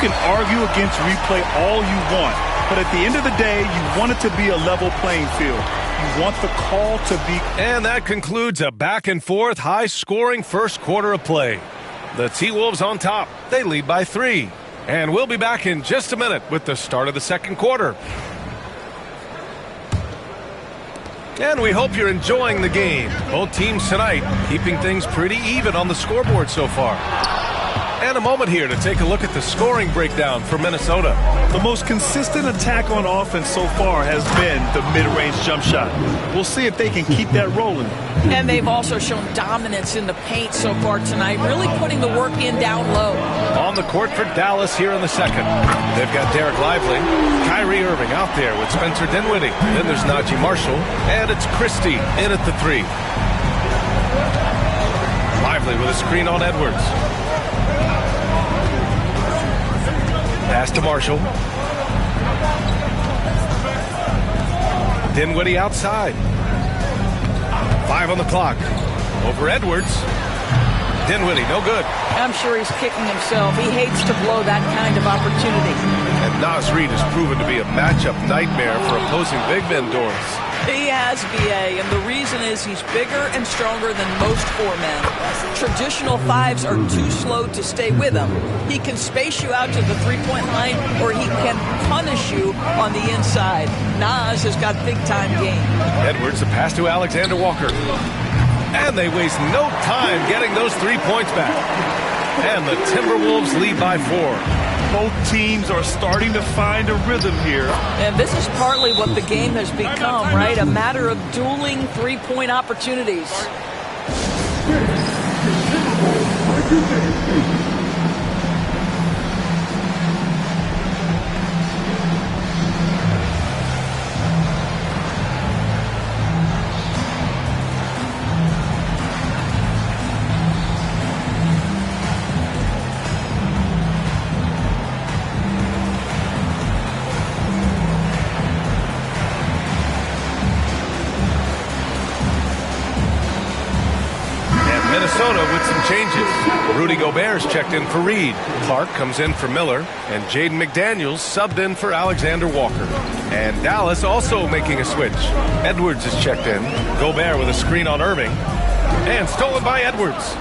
can argue against replay all you want, but at the end of the day, you want it to be a level playing field. You want the call to be... And that concludes a back-and-forth, high-scoring first quarter of play. The T-Wolves on top. They lead by 3. And we'll be back in just a minute with the start of the second quarter. And we hope you're enjoying the game. Both teams tonight keeping things pretty even on the scoreboard so far. And a moment here to take a look at the scoring breakdown for Minnesota. The most consistent attack on offense so far has been the mid-range jump shot. We'll see if they can keep that rolling. And they've also shown dominance in the paint so far tonight, really putting the work in down low. On the court for Dallas here in the second. They've got Derek Lively, Kyrie Irving out there with Spencer Dinwiddie. Then there's Najee Marshall, and it's Christie in at the 3. Lively with a screen on Edwards. Pass to Marshall. Dinwiddie outside. 5 on the clock. Over Edwards. Dinwiddie, no good. I'm sure he's kicking himself. He hates to blow that kind of opportunity. And Naz Reid has proven to be a matchup nightmare for opposing big men, Doris. He has, B.A., and the reason is he's bigger and stronger than most 4 men. Traditional 5s are too slow to stay with him. He can space you out to the three-point line, or he can punish you on the inside. Naz has got big-time game. Edwards, a pass to Alexander Walker. And they waste no time getting those 3 points back. And the Timberwolves lead by 4. Both teams are starting to find a rhythm here. And this is partly what the game has become, right? A matter of dueling three-point opportunities. Minnesota with some changes. Rudy Gobert's checked in for Reed. Clark comes in for Miller. And Jaden McDaniels subbed in for Alexander Walker. And Dallas also making a switch. Edwards is checked in. Gobert with a screen on Irving. And stolen by Edwards.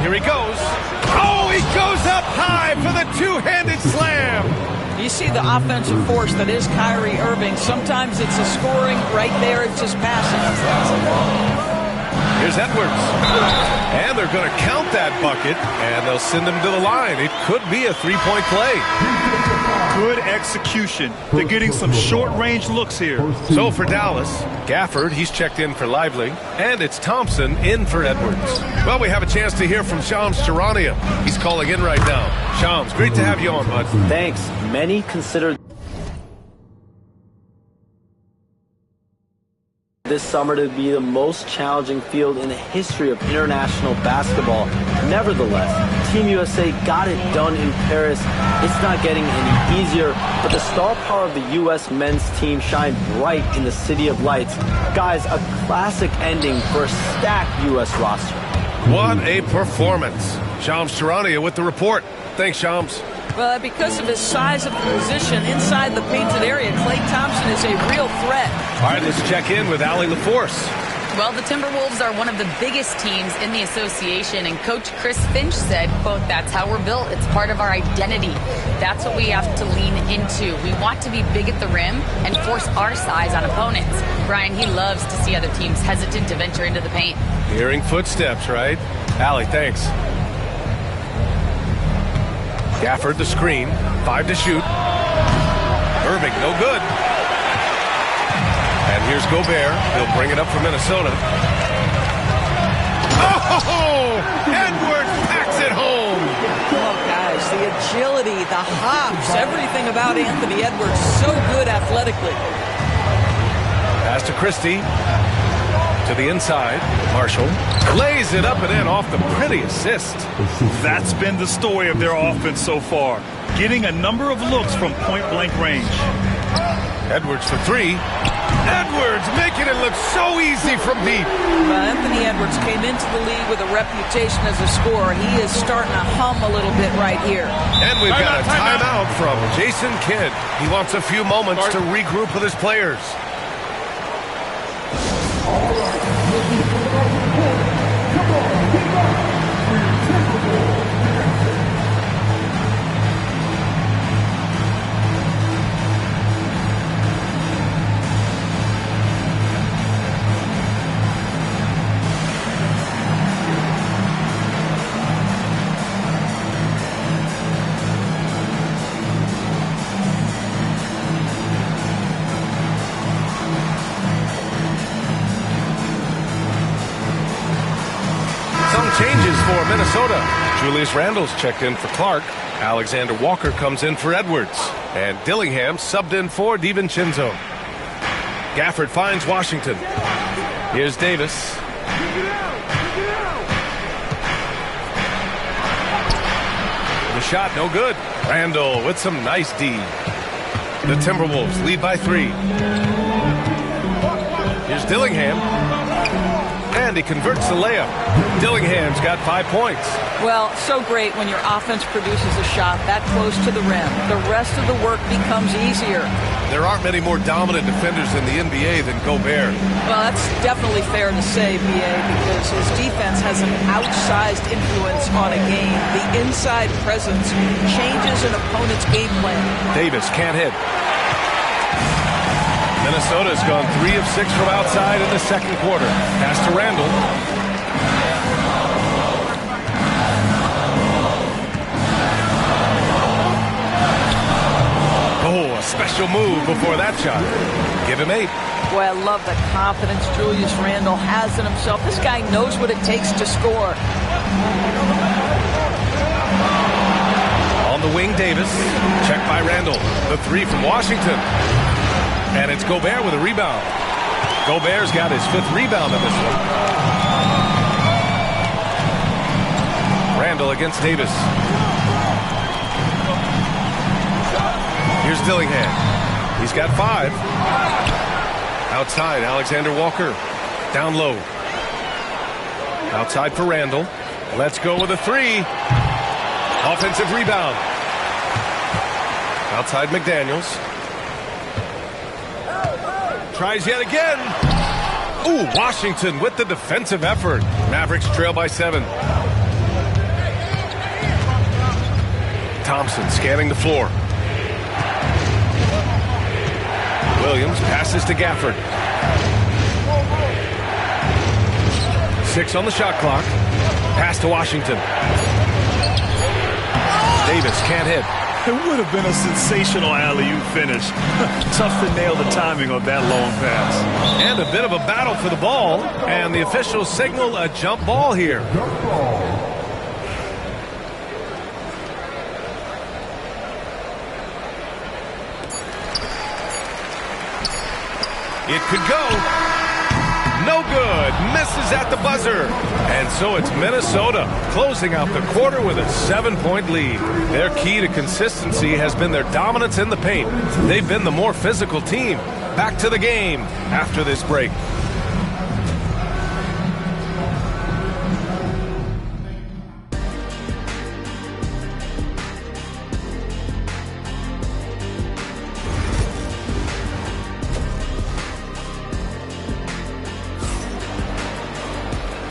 Here he goes. Oh, he goes up high for the two-handed slam. You see the offensive force that is Kyrie Irving. Sometimes it's a scoring. Right there, it's just passing. Here's Edwards. And they're going to count that bucket, and they'll send him to the line. It could be a three-point play. Good execution. They're getting some short-range looks here. So for Dallas, Gafford, he's checked in for Lively, and it's Thompson in for Edwards. Well, we have a chance to hear from Shams Charania. He's calling in right now. Shams, great to have you on, bud. Thanks. Many consider this summer to be the most challenging field in the history of international basketball. Nevertheless, Team USA got it done in Paris. It's not getting any easier, but the star power of the U.S. men's team shined bright in the City of Lights. Guys, a classic ending for a stacked U.S. roster. What a performance. Shams Charania with the report. Thanks, Shams. Well, because of his size of position inside the painted area, Klay Thompson is a real threat. All right, let's check in with Allie LaForce. Well, the Timberwolves are one of the biggest teams in the association, and Coach Chris Finch said, quote, "That's how we're built. It's part of our identity. That's what we have to lean into. We want to be big at the rim and force our size on opponents." Brian, he loves to see other teams hesitant to venture into the paint. Hearing footsteps, right? Allie, thanks. Gafford the screen, 5 to shoot. Irving, no good. And here's Gobert. He'll bring it up for Minnesota. Oh! Edwards packs it home. Oh, guys, the agility, the hops, everything about Anthony Edwards, so good athletically. Pass to Christie. To the inside. Marshall lays it up and in off the pretty assist. That's been the story of their offense so far. Getting a number of looks from point-blank range. Edwards for 3. Edwards making it look so easy from deep. Anthony Edwards came into the league with a reputation as a scorer. He is starting to hum a little bit right here. And we've got a timeout from Jason Kidd. He wants a few moments to regroup with his players. Changes for Minnesota. Julius Randle's checked in for Clark. Alexander Walker comes in for Edwards. And Dillingham subbed in for DiVincenzo. Gafford finds Washington. Here's Davis. The shot, no good. Randle with some nice D. The Timberwolves lead by 3. Here's Dillingham. And he converts the layup. Dillingham's got 5 points. Well, so great when your offense produces a shot that close to the rim. The rest of the work becomes easier. There aren't many more dominant defenders in the NBA than Gobert. Well, that's definitely fair to say, B.A., because his defense has an outsized influence on a game. The inside presence changes an opponent's game plan. Davis can't hit. Minnesota's gone 3 of 6 from outside in the second quarter. Pass to Randle. Oh, a special move before that shot. Give him 8. Boy, I love the confidence Julius Randle has in himself. This guy knows what it takes to score. On the wing, Davis. Checked by Randle. The 3 from Washington. And it's Gobert with a rebound. Gobert's got his 5th rebound in this one. Randle against Davis. Here's Dillingham. He's got 5. Outside, Alexander Walker. Down low. Outside for Randle. Let's go with a 3. Offensive rebound. Outside McDaniels. Tries yet again. Ooh, Washington with the defensive effort. Mavericks trail by 7. Thompson scanning the floor. Williams passes to Gafford. 6 on the shot clock. Pass to Washington. Davis can't hit. It would have been a sensational alley-oop finish. Tough to nail the timing of that long pass. And a bit of a battle for the ball. And the officials signal a jump ball here. It could go. No good. Misses at the buzzer. And so it's Minnesota closing out the quarter with a 7-point lead. Their key to consistency has been their dominance in the paint. They've been the more physical team. Back to the game after this break.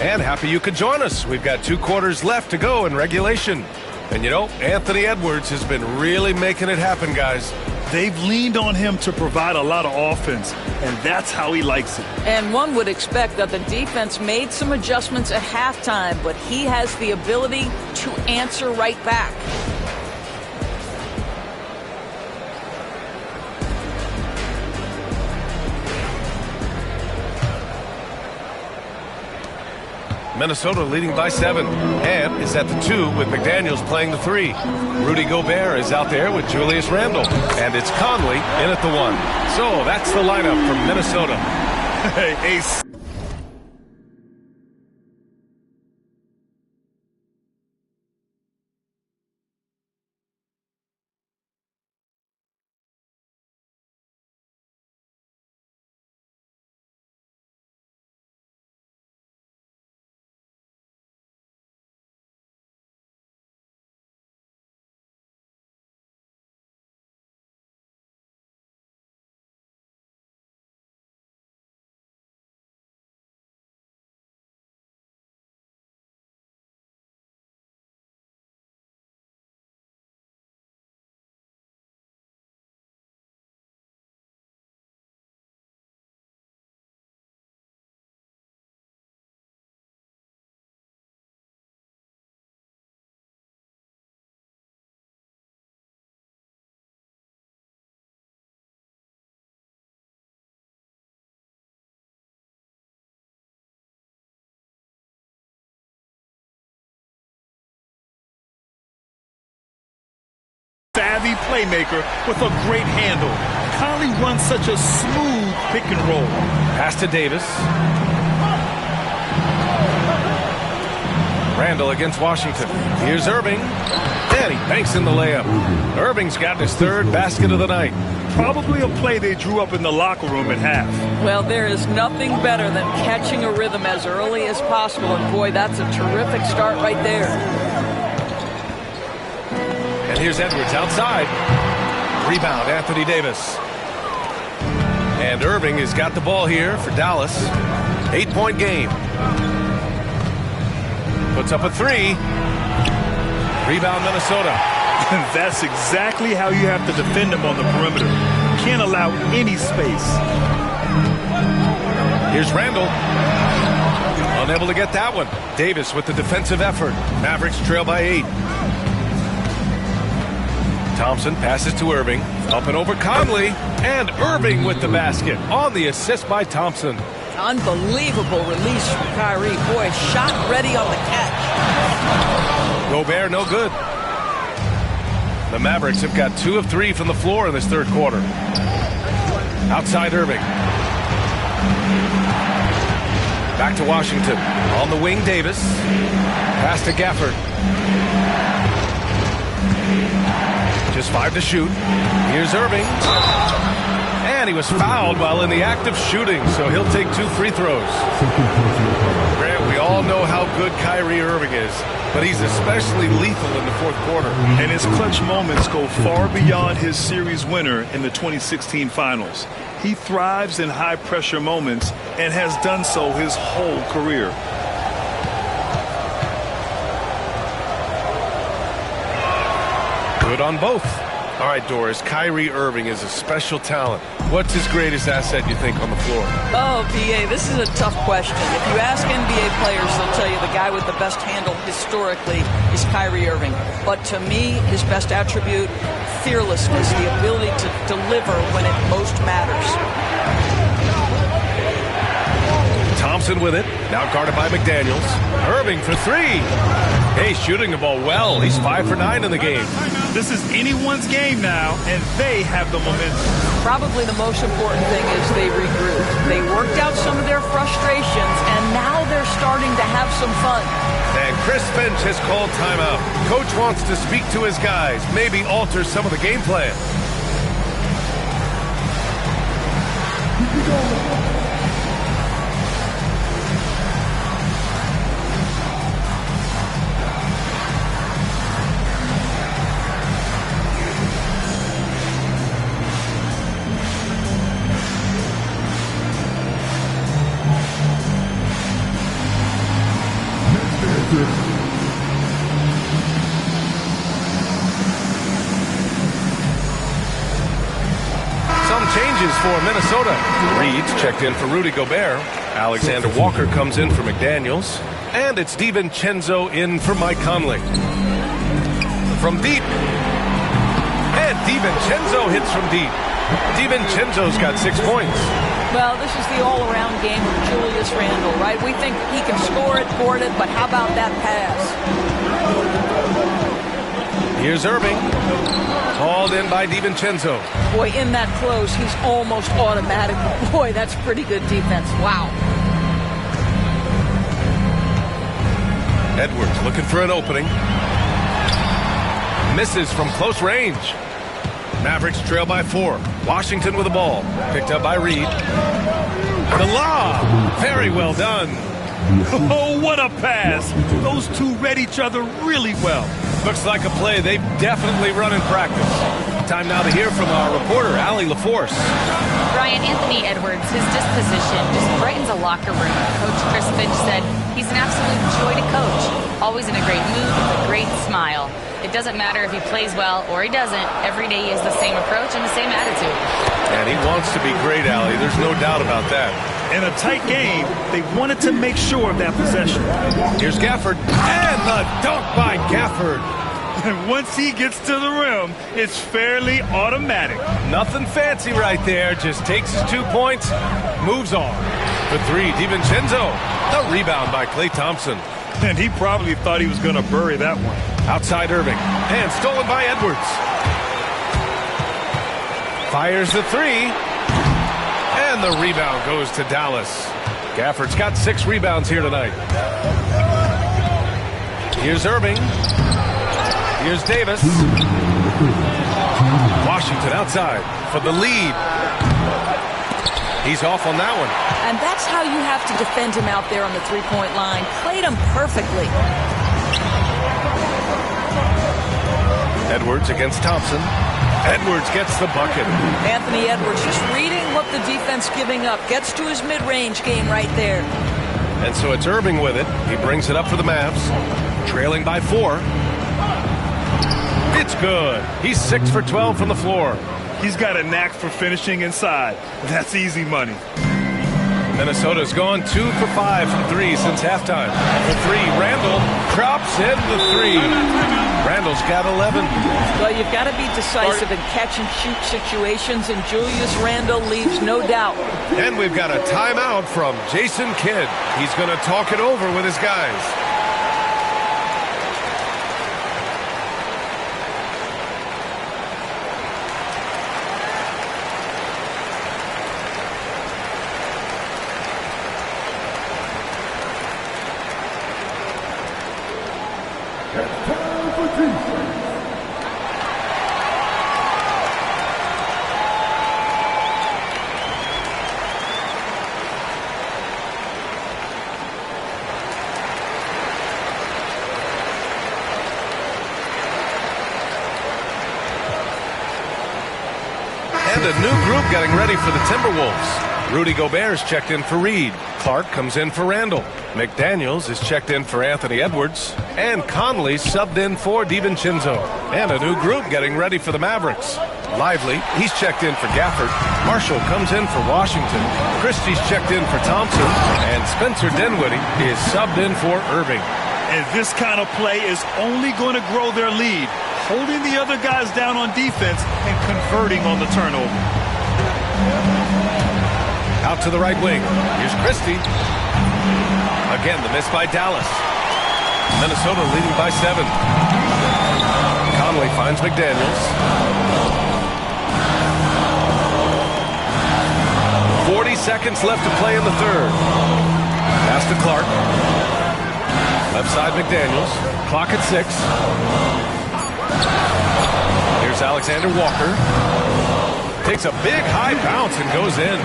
And happy you could join us. We've got 2 quarters left to go in regulation. And you know, Anthony Edwards has been really making it happen, guys. They've leaned on him to provide a lot of offense, and that's how he likes it. And one would expect that the defense made some adjustments at halftime, but he has the ability to answer right back. Minnesota leading by 7. And is at the 2 with McDaniels playing the 3. Rudy Gobert is out there with Julius Randle. And it's Conley in at the 1. So that's the lineup from Minnesota. Hey, Ace. playmaker with a great handle. Conley runs such a smooth pick and roll. Pass to Davis. Randall against Washington. Here's Irving. And he banks in the layup. Irving's got his third basket of the night. Probably a play they drew up in the locker room at half. Well, there is nothing better than catching a rhythm as early as possible. And boy, that's a terrific start right there. And here's Edwards outside. Rebound, Anthony Davis. And Irving has got the ball here for Dallas. 8-point game. Puts up a three. Rebound, Minnesota. That's exactly how you have to defend him on the perimeter. Can't allow any space. Here's Randall. Unable to get that one. Davis with the defensive effort. Mavericks trail by 8. Thompson passes to Irving. Up and over Conley. And Irving with the basket on the assist by Thompson. Unbelievable release from Kyrie. Boy, shot ready on the catch. Gobert, no good. The Mavericks have got 2 of 3 from the floor in this third quarter. Outside Irving. Back to Washington. On the wing, Davis. Pass to Gafford. Just 5 to shoot. Here's Irving. And he was fouled while in the act of shooting, so he'll take 2 free throws. Grant, we all know how good Kyrie Irving is, but he's especially lethal in the fourth quarter. And his clutch moments go far beyond his series winner in the 2016 finals. He thrives in high-pressure moments and has done so his whole career. Good on both. All right, Doris, Kyrie Irving is a special talent. What's his greatest asset, you think, on the floor? Oh, B.A., this is a tough question. If you ask NBA players, they'll tell you the guy with the best handle historically is Kyrie Irving. But to me, his best attribute, fearlessness, the ability to deliver when it most matters. Thompson with it. Now guarded by McDaniels. Irving for 3. Hey, shooting the ball well. He's 5 for 9 in the game. This is anyone's game now, and they have the momentum. Probably the most important thing is they regrouped. They worked out some of their frustrations, and now they're starting to have some fun. And Chris Finch has called timeout. Coach wants to speak to his guys, maybe alter some of the game plan. Some changes for Minnesota. Reed's checked in for Rudy Gobert. Alexander Walker comes in for McDaniels. And it's DiVincenzo in for Mike Conley. From deep. And DiVincenzo hits from deep. DiVincenzo's got 6 points. Well, this is the all-around game of Julius Randle, right? We think he can score it, board it, but how about that pass? Here's Irving. Called in by DiVincenzo. Boy, in that close, he's almost automatic. Boy, that's pretty good defense. Wow. Edwards looking for an opening. Misses from close range. Mavericks trail by 4. Washington with the ball. Picked up by Reed. The lob. Very well done. Oh, what a pass. Those two read each other really well. Looks like a play they've definitely run in practice. Time now to hear from our reporter, Allie LaForce. Brian, Anthony Edwards, his disposition just brightens a locker room. Coach Chris Finch said he's an absolute joy to coach. Always in a great mood with a great smile. It doesn't matter if he plays well or he doesn't. Every day he has the same approach and the same attitude. And he wants to be great, Allie. There's no doubt about that. In a tight game, they wanted to make sure of that possession. Here's Gafford. And the dunk by Gafford. And once he gets to the rim, it's fairly automatic. Nothing fancy right there. Just takes his 2 points, moves on. For 3, DiVincenzo. The rebound by Klay Thompson. And he probably thought he was going to bury that one. Outside Irving. And stolen by Edwards. Fires the three. And the rebound goes to Dallas. Gafford's got 6 rebounds here tonight. Here's Irving. Here's Davis. Washington outside for the lead. He's off on that one. And that's how you have to defend him out there on the three-point line. Played him perfectly. Edwards against Thompson. Edwards gets the bucket. Anthony Edwards just reading what the defense giving up. Gets to his mid-range game right there. And so it's Irving with it. He brings it up for the Mavs. Trailing by 4. It's good. He's 6 for 12 from the floor. He's got a knack for finishing inside. That's easy money. Minnesota's gone 2 for 5 from 3 since halftime. For 3, Randall drops in the 3. Randall's got 11. Well, you've got to be decisive in catch-and-shoot situations, and Julius Randle leaves no doubt. And we've got a timeout from Jason Kidd. He's going to talk it over with his guys. And a new group getting ready for the Timberwolves. Rudy Gobert's checked in for Reed. Clark comes in for Randall. McDaniels is checked in for Anthony Edwards. And Conley subbed in for DiVincenzo. And a new group getting ready for the Mavericks. Lively, he's checked in for Gafford. Marshall comes in for Washington. Christie's checked in for Thompson. And Spencer Dinwiddie is subbed in for Irving. And this kind of play is only going to grow their lead, holding the other guys down on defense and converting on the turnover. Out to the right wing. Here's Christie. Again, the miss by Dallas. Minnesota leading by 7. Conley finds McDaniels. 40 seconds left to play in the third. Pass to Clark. Left side McDaniels. Clock at 6. Here's Alexander Walker. Takes a big high bounce and goes in.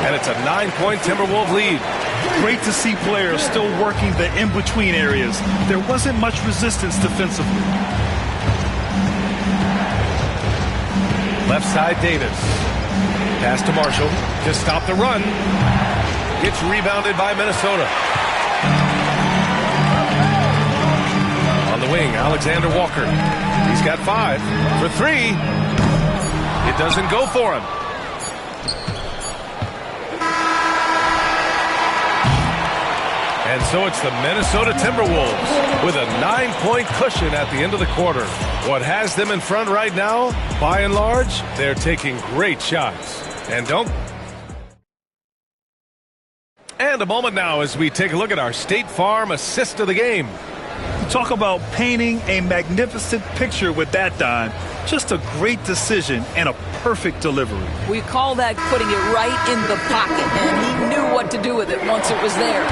And it's a 9-point Timberwolves lead. Great to see players still working the in-between areas. There wasn't much resistance defensively. Left side Davis. Pass to Marshall to stop the run. Gets rebounded by Minnesota. On the wing, Alexander Walker. He's got 5 for 3. It doesn't go for him. And so it's the Minnesota Timberwolves with a 9-point cushion at the end of the quarter. What has them in front right now, by and large, they're taking great shots. And a moment now as we take a look at our State Farm assist of the game. Talk about painting a magnificent picture with that dime. Just a great decision and a perfect delivery. We call that putting it right in the pocket, and he knew what to do with it once it was there.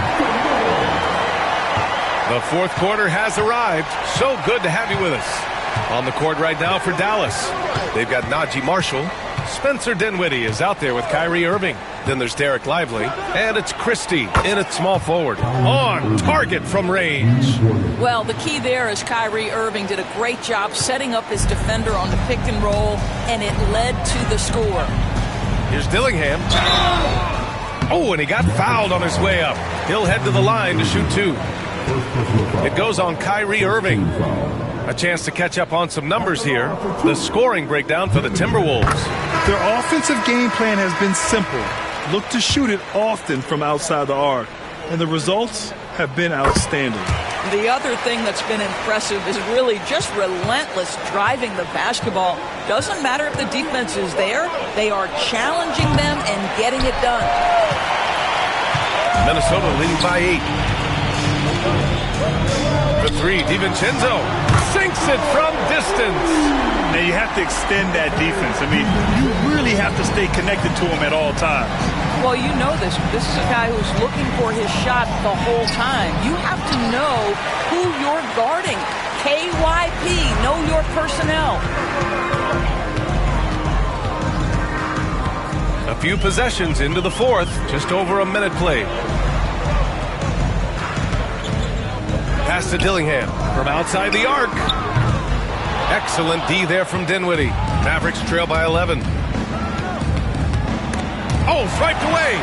The fourth quarter has arrived. So good to have you with us. On the court right now for Dallas, they've got Najee Marshall. Spencer Dinwiddie is out there with Kyrie Irving. Then there's Derek Lively. And it's Christie in at small forward. On target from range. Well, the key there is Kyrie Irving did a great job setting up his defender on the pick and roll, and it led to the score. Here's Dillingham. Oh, and he got fouled on his way up. He'll head to the line to shoot 2. It goes on Kyrie Irving. A chance to catch up on some numbers here. The scoring breakdown for the Timberwolves. Their offensive game plan has been simple. Look to shoot it often from outside the arc. And the results have been outstanding. The other thing that's been impressive is really just relentless driving the basketball. Doesn't matter if the defense is there. They are challenging them and getting it done. Minnesota leading by 8. For 3, DiVincenzo sinks it from distance. Now you have to extend that defense. I mean, you really have to stay connected to him at all times. Well, you know this. This is a guy who's looking for his shot the whole time. You have to know who you're guarding. KYP, know your personnel. A few possessions into the fourth, just over a minute played. Pass to Dillingham from outside the arc. Excellent D there from Dinwiddie. Mavericks trail by 11. Oh, swiped away.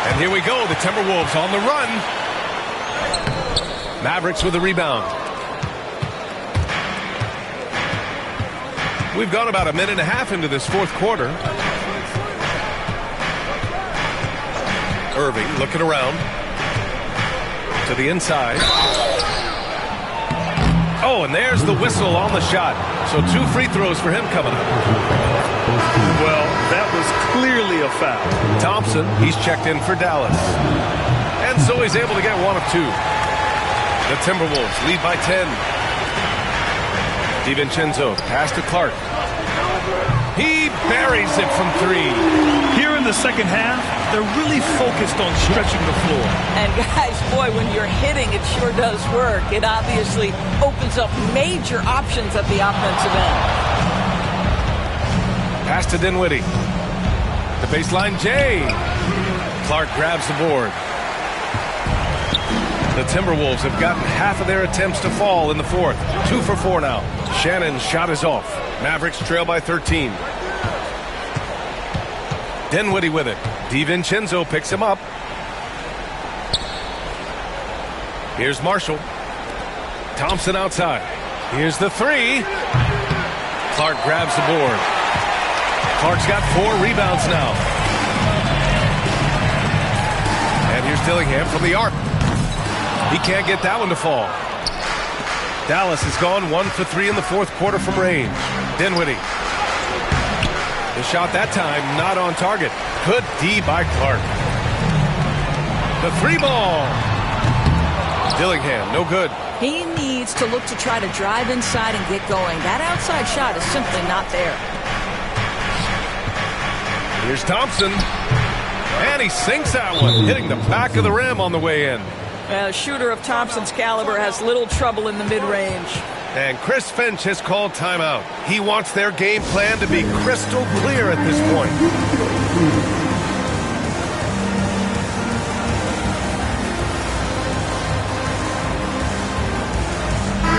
And here we go, the Timberwolves on the run. Mavericks with the rebound. We've gone about a minute and a half into this fourth quarter. Irving looking around to the inside. Oh, and there's the whistle on the shot. So 2 free throws for him coming up. Well, that was clearly a foul. Thompson, he's checked in for Dallas. And so he's able to get 1 of 2. The Timberwolves lead by 10. DiVincenzo, pass to Clark. He buries it from 3. Here in the second half, they're really focused on stretching the floor. And guys, boy, when you're hitting, it sure does work. It obviously opens up major options at the offensive end. Pass to Dinwiddie. The baseline, Jay. Clark grabs the board. The Timberwolves have gotten half of their attempts to fall in the fourth. 2 for 4 now. Shannon's shot is off. Mavericks trail by 13. Dinwiddie with it. DiVincenzo picks him up. Here's Marshall. Thompson outside. Here's the 3. Clark grabs the board. Clark's got 4 rebounds now. And here's Dillingham from the arc. He can't get that one to fall. Dallas has gone 1 for 3 in the fourth quarter from range. Dinwiddie. The shot that time not on target. Good D by Clark. The 3 ball. Dillingham, no good. He needs to look to try to drive inside and get going. That outside shot is simply not there. Here's Thompson. And he sinks that one, hitting the back of the rim on the way in. A shooter of Thompson's caliber has little trouble in the mid-range. And Chris Finch has called timeout. He wants their game plan to be crystal clear at this point.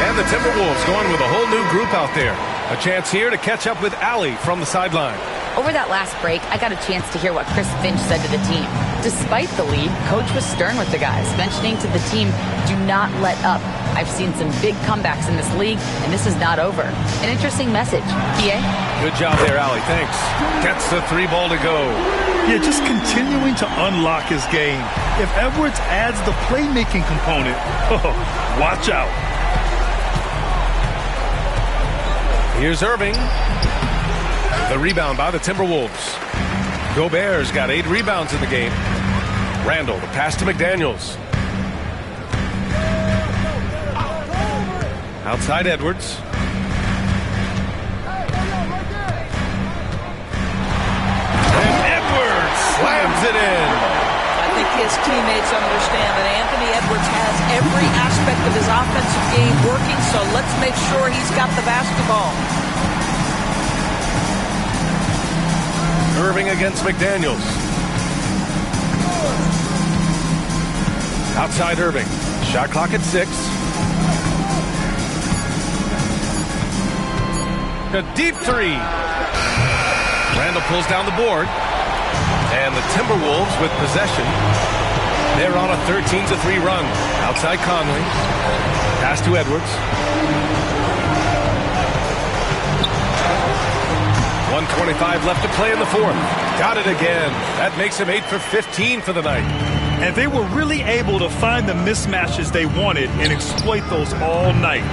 And the Timberwolves going with a whole new group out there. A chance here to catch up with Allie from the sideline. Over that last break, I got a chance to hear what Chris Finch said to the team. Despite the lead, Coach was stern with the guys, mentioning to the team, do not let up. I've seen some big comebacks in this league, and this is not over. An interesting message. PA? Good job there, Allie. Thanks. Gets the 3 ball to go. Yeah, just continuing to unlock his game. If Edwards adds the playmaking component, watch out. Here's Irving. The rebound by the Timberwolves. Gobert's got 8 rebounds in the game. Randall, the pass to McDaniels. Outside Edwards. And Edwards slams it in. I think his teammates understand that Anthony Edwards has every aspect of his offensive game working, so let's make sure he's got the basketball. Irving against McDaniels. Outside Irving. Shot clock at 6. A deep 3. Randall pulls down the board. And the Timberwolves with possession. They're on a 13-3 run. Outside Conley. Pass to Edwards. 1:25 left to play in the fourth. Got it again. That makes him 8 for 15 for the night. And they were really able to find the mismatches they wanted and exploit those all night.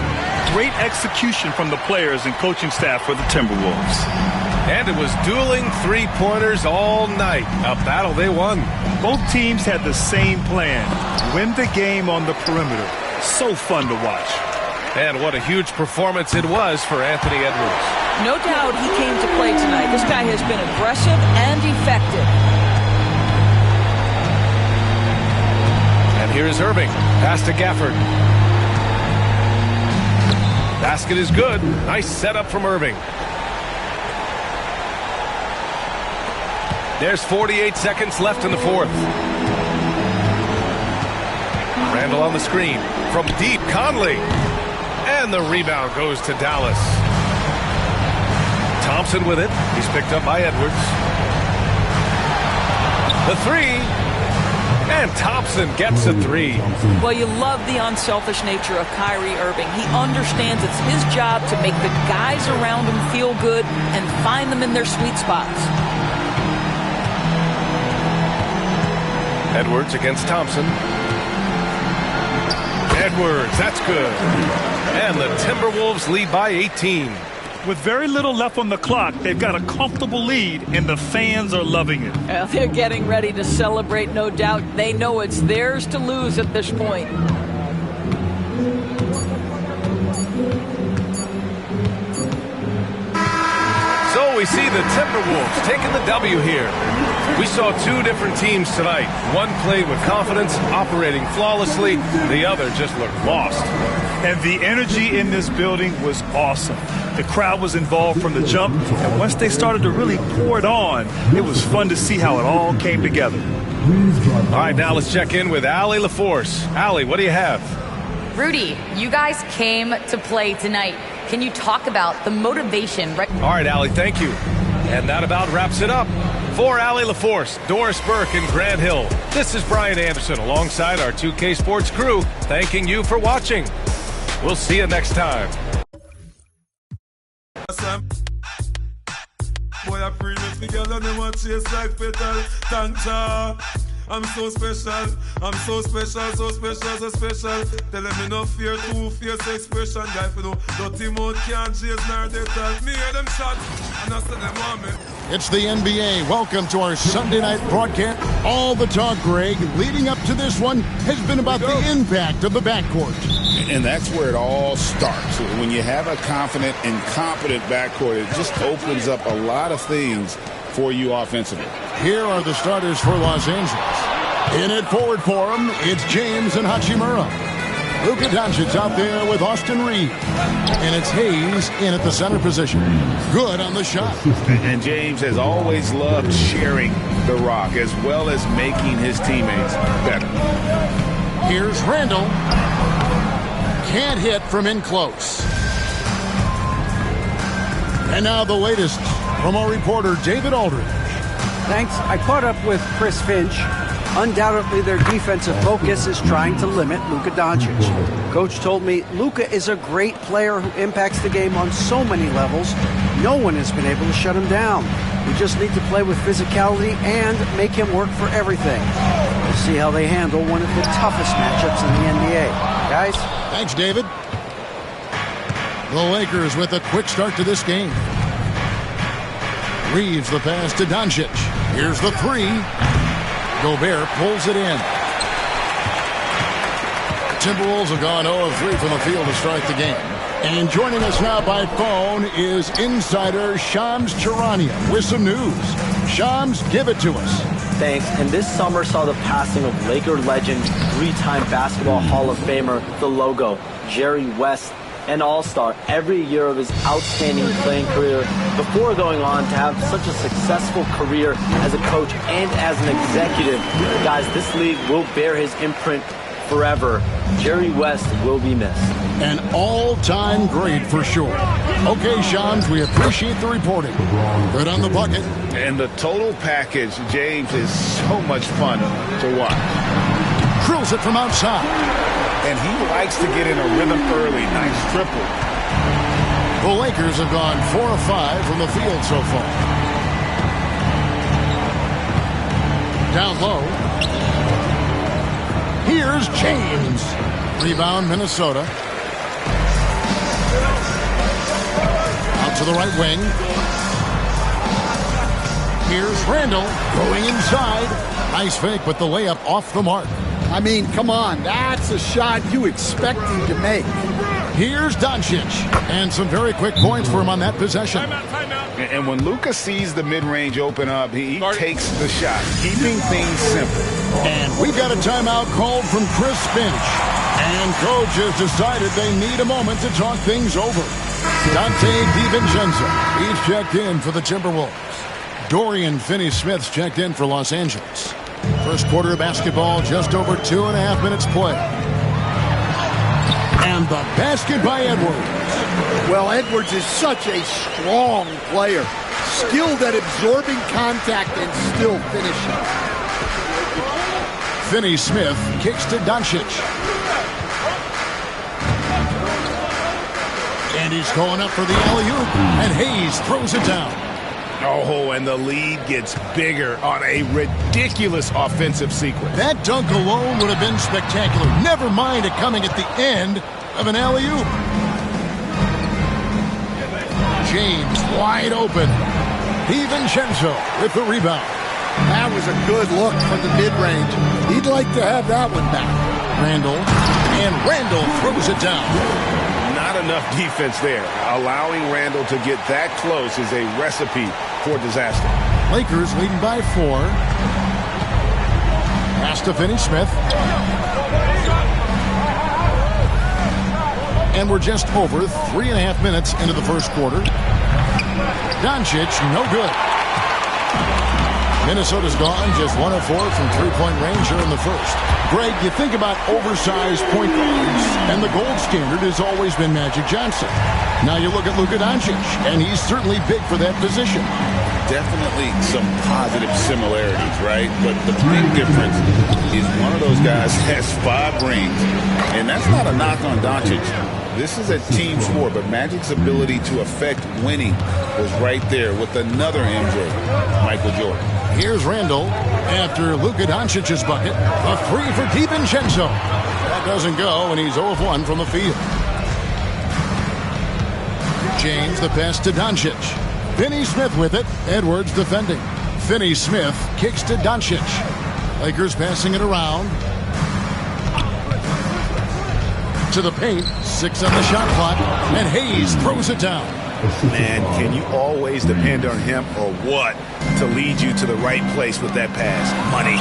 Great execution from the players and coaching staff for the Timberwolves. And it was dueling 3-pointers all night. A battle they won. Both teams had the same plan. Win the game on the perimeter. So fun to watch. And what a huge performance it was for Anthony Edwards. No doubt he came to play tonight. This guy has been aggressive and effective. And here's Irving. Pass to Gafford. Basket is good. Nice setup from Irving. There's 48 seconds left in the fourth. Randall on the screen. From deep, Conley. And the rebound goes to Dallas. Thompson with it. He's picked up by Edwards. The three. And Thompson gets a three. Well, you love the unselfish nature of Kyrie Irving. He understands it's his job to make the guys around him feel good and find them in their sweet spots. Edwards against Thompson. Edwards, that's good. And the Timberwolves lead by 18. With very little left on the clock, they've got a comfortable lead, and the fans are loving it. Well, they're getting ready to celebrate, no doubt. They know it's theirs to lose at this point. So we see the Timberwolves taking the W here. We saw two different teams tonight. One played with confidence, operating flawlessly. The other just looked lost. And the energy in this building was awesome. The crowd was involved from the jump, and once they started to really pour it on, it was fun to see how it all came together. All right, now let's check in with Allie LaForce. Allie, what do you have? Rudy, you guys came to play tonight. Can you talk about the motivation? Right? All right, Allie, thank you. And that about wraps it up. For Allie LaForce, Doris Burke, and Grant Hill, this is Brian Anderson alongside our 2K Sports crew, thanking you for watching. We'll see you next time. Boy, I bring it together, they want to chase like petal. Thank ya. I'm so special, I'm so special, so special, so special. Tell them me no fear, two-face expression. Guy for no dirty mouth can't chase nor they tell me hear them shot, and I say them want me. It's the NBA. Welcome to our Sunday night broadcast. All the talk, Greg, leading up to this one has been about the impact of the backcourt. And that's where it all starts. When you have a confident and competent backcourt, it just opens up a lot of things for you offensively. Here are the starters for Los Angeles. In it forward for them, it's James and Hachimura. Luka Doncic out there with Austin Reeves. And it's Hayes in at the center position. Good on the shot. And James has always loved sharing the rock as well as making his teammates better. Here's Randall. Can't hit from in close. And now the latest from our reporter, David Aldridge. Thanks. I caught up with Chris Finch. Undoubtedly, their defensive focus is trying to limit Luka Doncic. Coach told me Luka is a great player who impacts the game on so many levels. No one has been able to shut him down. We just need to play with physicality and make him work for everything. We'll see how they handle one of the toughest matchups in the NBA. Guys? Thanks, David. The Lakers with a quick start to this game. Reeves the pass to Doncic. Here's the three. Gobert pulls it in. Timberwolves have gone 0 of 3 from the field to start the game. And joining us now by phone is insider Shams Charania with some news. Shams, give it to us. Thanks. And this summer saw the passing of Laker legend, three-time Basketball Hall of Famer, the logo, Jerry West, an all-star every year of his outstanding playing career before going on to have such a successful career as a coach and as an executive. Guys, this league will bear his imprint forever. Jerry West will be missed. An all-time great for sure. Okay, Shams, we appreciate the reporting. Good on the bucket. And the total package, James, is so much fun to watch. Drills it from outside. And he likes to get in a rhythm early. Nice triple. The Lakers have gone 4 of 5 from the field so far. Down low. Here's James. Rebound, Minnesota. Out to the right wing. Here's Randall going inside. Nice fake, but the layup off the mark. I mean, come on. That's a shot you expect him to make. Here's Doncic. And some very quick points for him on that possession. And when Luka sees the mid-range open up, he takes the shot, keeping things simple. And we've got a timeout called from Chris Finch. And coach has decided they need a moment to talk things over. Dante DiVincenzo, he's checked in for the Timberwolves. Dorian Finney-Smith's checked in for Los Angeles. First quarter of basketball, just over 2.5 minutes play. And the basket by Edwards. Well, Edwards is such a strong player. Skilled at absorbing contact and still finishing. Finney-Smith kicks to Doncic. And he's going up for the alley-oop. And Hayes throws it down. Oh, and the lead gets bigger on a ridiculous offensive sequence. That dunk alone would have been spectacular. Never mind it coming at the end of an alley-oop. James wide open. DiVincenzo with the rebound. That was a good look from the mid-range. He'd like to have that one back. Randall. And Randall throws it down. Not enough defense there. Allowing Randall to get that close is a recipe for disaster. Lakers leading by 4. Pass to Finney-Smith. And we're just over 3.5 minutes into the first quarter. Doncic, no good. Minnesota's gone just 1 of 4 from three-point range here in the first. Greg, you think about oversized point guards, and the gold standard has always been Magic Johnson. Now you look at Luka Doncic, and he's certainly big for that position. Definitely some positive similarities, right? But the big difference is one of those guys has 5 rings, and that's not a knock on Doncic. This is a team sport, but Magic's ability to affect winning was right there with another MJ, Michael Jordan. Here's Randall after Luka Doncic's bucket. A 3 for DiVincenzo. That doesn't go, and he's 0 of 1 from the field. James the pass to Doncic. Finney-Smith with it. Edwards defending. Finney-Smith kicks to Doncic. Lakers passing it around. To the paint. 6 on the shot clock. And Hayes throws it down. Man, can you always depend on him or what to lead you to the right place with that pass? Money.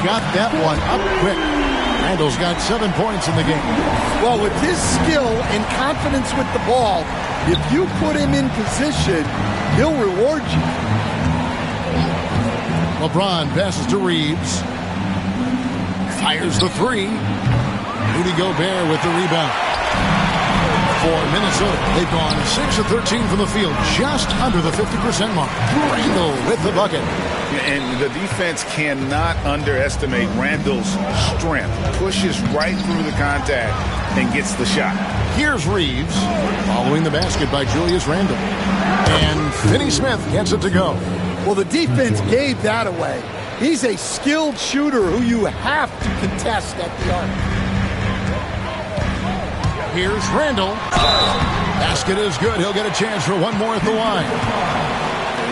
Got that one up quick. Randall's got 7 points in the game. Well, with his skill and confidence with the ball, if you put him in position, he'll reward you. LeBron passes to Reeves. Fires the 3. Rudy Gobert with the rebound. For Minnesota, they've gone 6 of 13 from the field, just under the 50% mark. Randall with the bucket. And the defense cannot underestimate Randall's strength. Pushes right through the contact and gets the shot. Here's Reeves, following the basket by Julius Randle. And Finney-Smith gets it to go. Well, the defense gave that away. He's a skilled shooter who you have to contest at the arc. Here's Randall. Basket is good. He'll get a chance for one more at the line.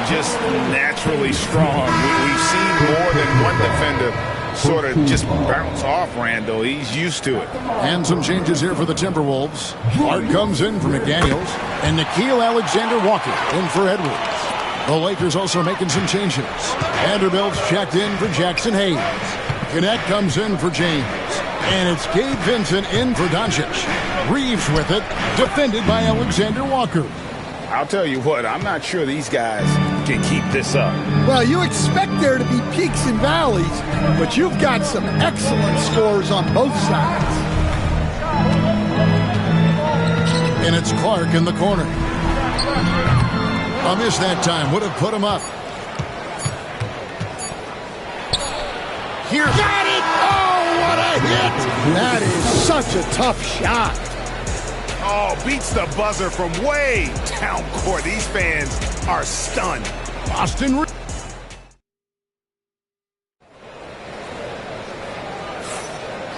Just naturally strong. We've seen more than one defender sort of just bounce off Randall. He's used to it. And some changes here for the Timberwolves. Hart comes in for McDaniels. And Nickeil Alexander-Walker in for Edwards. The Lakers also making some changes. Vanderbilt's checked in for Jackson Hayes. Gannett comes in for James. And it's Gabe Vincent in for Doncic. Reeves with it, defended by Alexander Walker. I'll tell you what, I'm not sure these guys can keep this up. Well, you expect there to be peaks and valleys, but you've got some excellent scores on both sides. And it's Clark in the corner. A miss that time would have put him up. Here. Got it! Oh, what a hit! That is such a tough shot. Oh, beats the buzzer from way down court. These fans are stunned. Austin.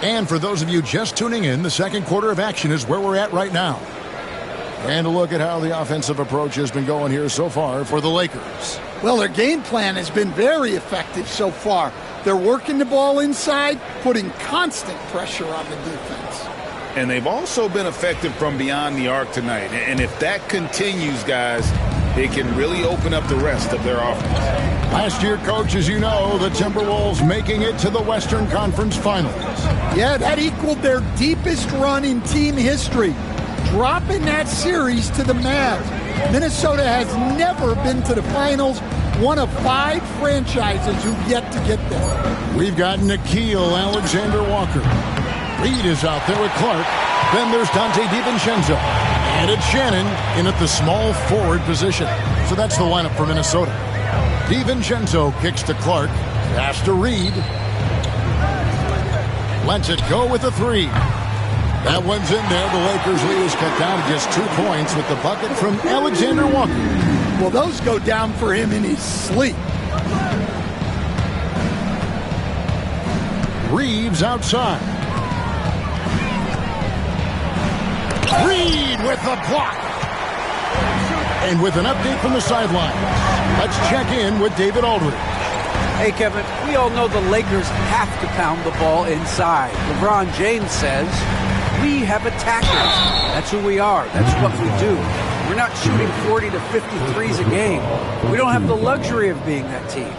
And for those of you just tuning in, the second quarter of action is where we're at right now. And a look at how the offensive approach has been going here so far for the Lakers. Well, their game plan has been very effective so far. They're working the ball inside, putting constant pressure on the defense. And they've also been effective from beyond the arc tonight. And if that continues, guys, it can really open up the rest of their offense. Last year, Coach, as you know, the Timberwolves making it to the Western Conference Finals. Yeah, that equaled their deepest run in team history, dropping that series to the Mavs. Minnesota has never been to the finals, one of 5 franchises who've yet to get there. We've got Nickeil Alexander-Walker. Reed is out there with Clark. Then there's Dante DiVincenzo. And it's Shannon in at the small forward position. So that's the lineup for Minnesota. DiVincenzo kicks to Clark. Pass to Reed. Lets it go with the 3. That one's in there. The Lakers lead is cut down to just 2 points with the bucket from Alexander Walker. Well, those go down for him in his sleep. Reeves outside. Reed with the block. And with an update from the sideline, let's check in with David Aldridge. Hey, Kevin, we all know the Lakers have to pound the ball inside. LeBron James says, we have attackers. That's who we are. That's what we do. We're not shooting 40 to 53s a game. We don't have the luxury of being that team.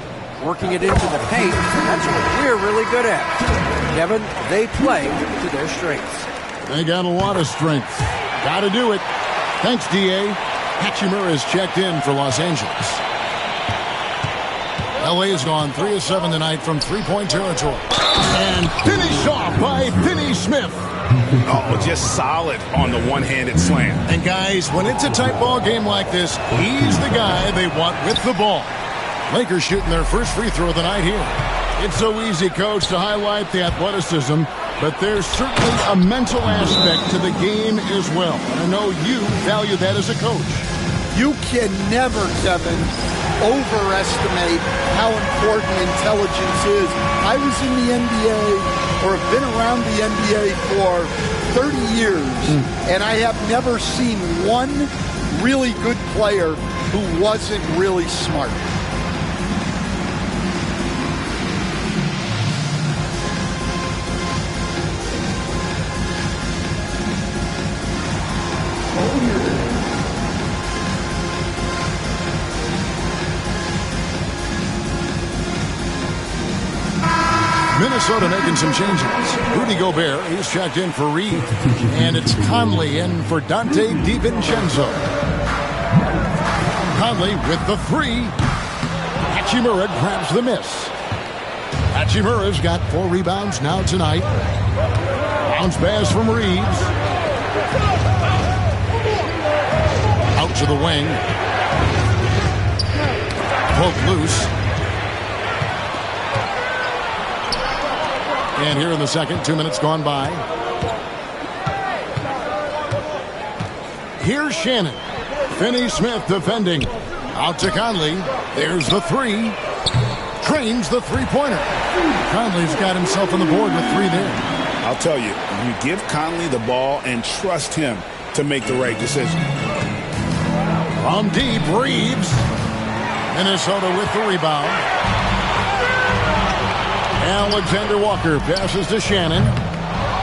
Working it into the paint, that's what we're really good at. Kevin, they play to their strengths. They got a lot of strength. Got to do it. Thanks, D.A. Hachimura is checked in for Los Angeles. L.A. has gone 3 of 7 tonight from three-point territory. And finished off by Finney Smith. Oh, just solid on the one-handed slam. And guys, when it's a tight ball game like this, he's the guy they want with the ball. Lakers shooting their first free throw of the night here. It's so easy, Coach, to highlight the athleticism, but there's certainly a mental aspect to the game as well. And I know you value that as a coach. You can never, Kevin, overestimate how important intelligence is. I was in the NBA, or have been around the NBA for 30 years, and I have never seen one really good player who wasn't really smart. Minnesota making some changes. Rudy Gobert, he's checked in for Reed. And it's Conley in for Dante DiVincenzo. Conley with the 3. Hachimura grabs the miss. Hachimura's got 4 rebounds now tonight. Bounce pass from Reeves. Out to the wing. Poke loose. And here in the second, 2 minutes gone by. Here's Shannon. Finney Smith defending. Out to Conley. There's the 3. Trains the three-pointer. Conley's got himself on the board with 3 there. I'll tell you, you give Conley the ball and trust him to make the right decision. From deep, Reeves. Minnesota with the rebound. Alexander Walker passes to Shannon.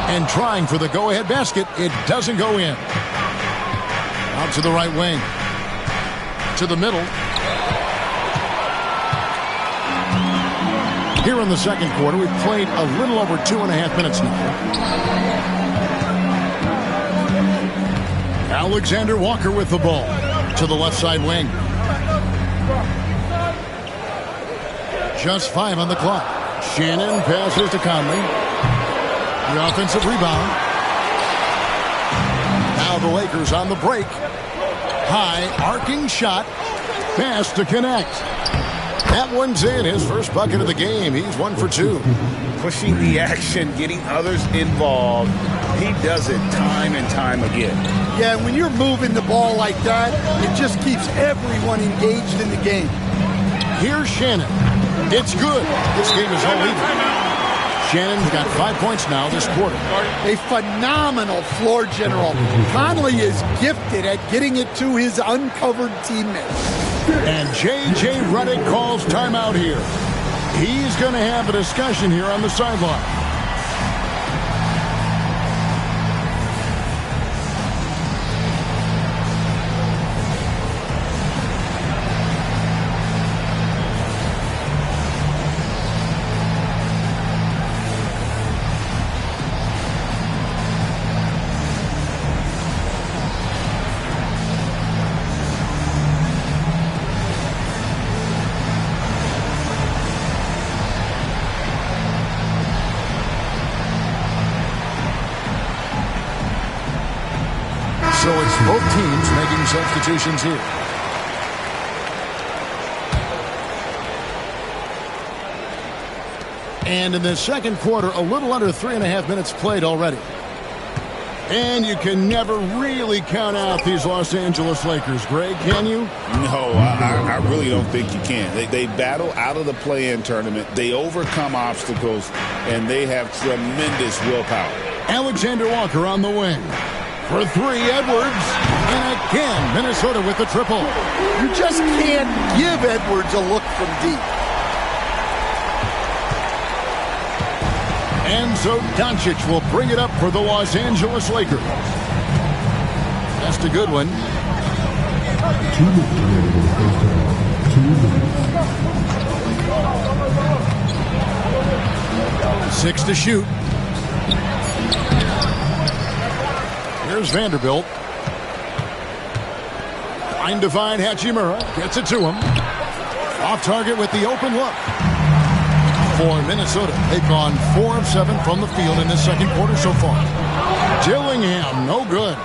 And trying for the go-ahead basket. It doesn't go in. Out to the right wing. To the middle. Here in the second quarter, we've played a little over 2.5 minutes now. Alexander Walker with the ball. To the left side wing. Just 5 on the clock. Shannon passes to Conley. The offensive rebound. Now the Lakers on the break. High arcing shot. Pass to connect. That one's in. His first bucket of the game. He's 1 for 2. Pushing the action, getting others involved. He does it time and time again. Yeah, when you're moving the ball like that, it just keeps everyone engaged in the game. Here's Shannon. It's good. This game is all even. Shannon's got 5 points now this quarter. A phenomenal floor general. Conley is gifted at getting it to his uncovered teammates. And J.J. Redick calls timeout here. He's going to have a discussion here on the sideline. So it's both teams making substitutions here. And in the second quarter, a little under 3.5 minutes played already. And you can never really count out these Los Angeles Lakers, Greg, can you? No, I really don't think you can. They battle out of the play-in tournament. They overcome obstacles, and they have tremendous willpower. Alexander Walker on the wing. For three, Edwards. And again, Minnesota with the triple. You just can't give Edwards a look from deep. And so Doncic will bring it up for the Los Angeles Lakers. That's a good one. 6 to shoot. Here's Vanderbilt. Trying to find Hachimura. Gets it to him. Off target with the open look. For Minnesota, they've gone 4 of 7 from the field in this second quarter so far. Dillingham, no good.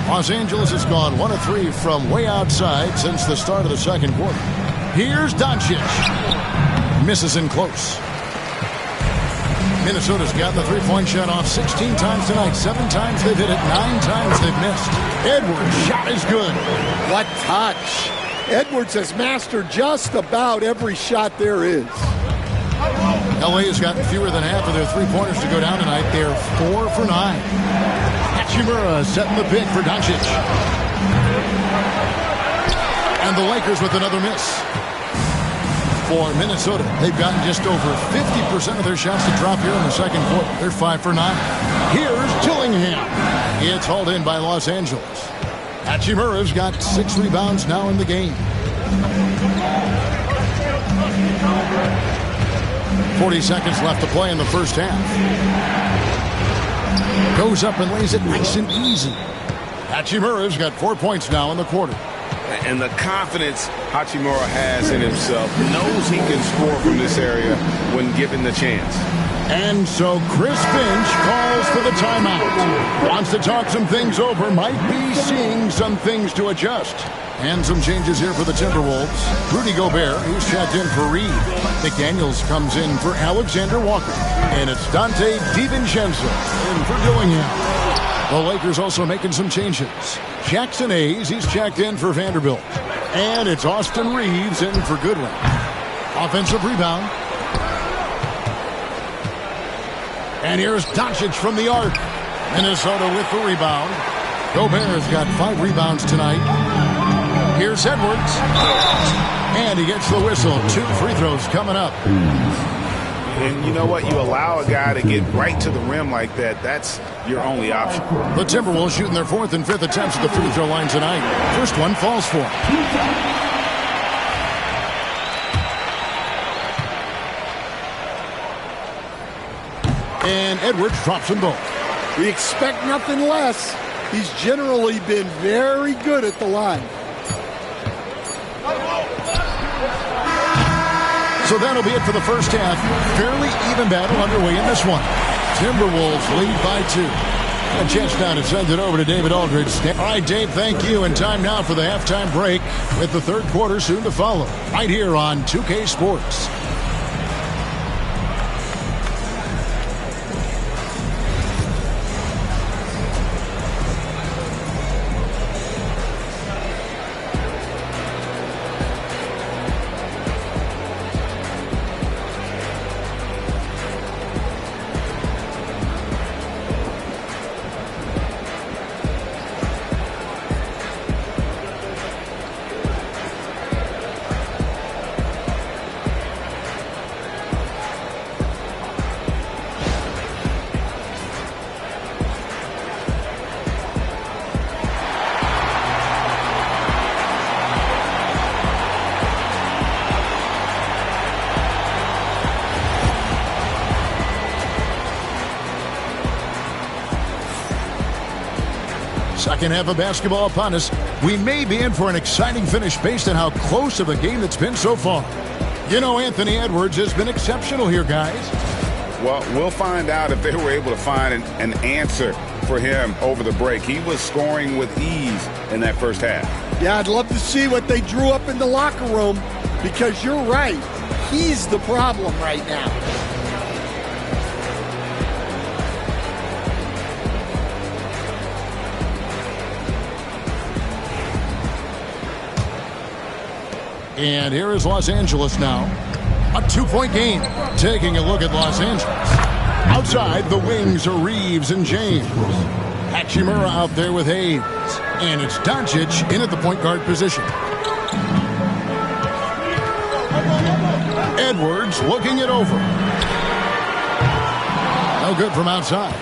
Los Angeles has gone 1 of 3 from way outside since the start of the second quarter. Here's Doncic. Misses in close. Minnesota's gotten the three-point shot off 16 times tonight. 7 times they've hit it, 9 times they've missed. Edwards' shot is good. What touch. Edwards has mastered just about every shot there is. LA has gotten fewer than half of their three-pointers to go down tonight. They're 4 for 9. Hachimura setting the pick for Doncic. And the Lakers with another miss. For Minnesota, they've gotten just over 50% of their shots to drop here in the second quarter. They're 5 for 9. Here's Dillingham. It's hauled in by Los Angeles. Hachimura's got 6 rebounds now in the game. 40 seconds left to play in the first half. Goes up and lays it nice and easy. Hachimura's got 4 points now in the quarter. And the confidence Hachimura has in himself, knows he can score from this area when given the chance. And so Chris Finch calls for the timeout. Wants to talk some things over, might be seeing some things to adjust. And some changes here for the Timberwolves. Rudy Gobert, who's checked in for Reed. McDaniels comes in for Alexander Walker. And it's Dante DiVincenzo in for Dillingham. The Lakers also making some changes. Jackson Hayes, he's checked in for Vanderbilt. And it's Austin Reeves in for Goodwin. Offensive rebound. And here's Doncic from the arc. Minnesota with the rebound. Gobert's got 5 rebounds tonight. Here's Edwards. And he gets the whistle. 2 free throws coming up. And you know what? You allow a guy to get right to the rim like that. That's your only option. The Timberwolves shooting their 4th and 5th attempts at the free throw line tonight. First one falls for him. And Edwards drops them both. We expect nothing less. He's generally been very good at the line. So that'll be it for the first half. Fairly even battle underway in this one. Timberwolves lead by 2. A chance now to send it over to David Aldridge. All right, Dave, thank you. And time now for the halftime break with the third quarter soon to follow. Right here on 2K Sports. Second half of basketball upon us. We may be in for an exciting finish based on how close of a game it's been so far. You know, Anthony Edwards has been exceptional here, guys. Well, we'll find out if they were able to find an answer for him over the break. He was scoring with ease in that first half. Yeah, I'd love to see what they drew up in the locker room, because you're right. He's the problem right now. And here is Los Angeles now. A 2-point game. Taking a look at Los Angeles. Outside, the wings are Reeves and James. Hachimura out there with Hayes. And it's Doncic in at the point guard position. Edwards looking it over. No good from outside.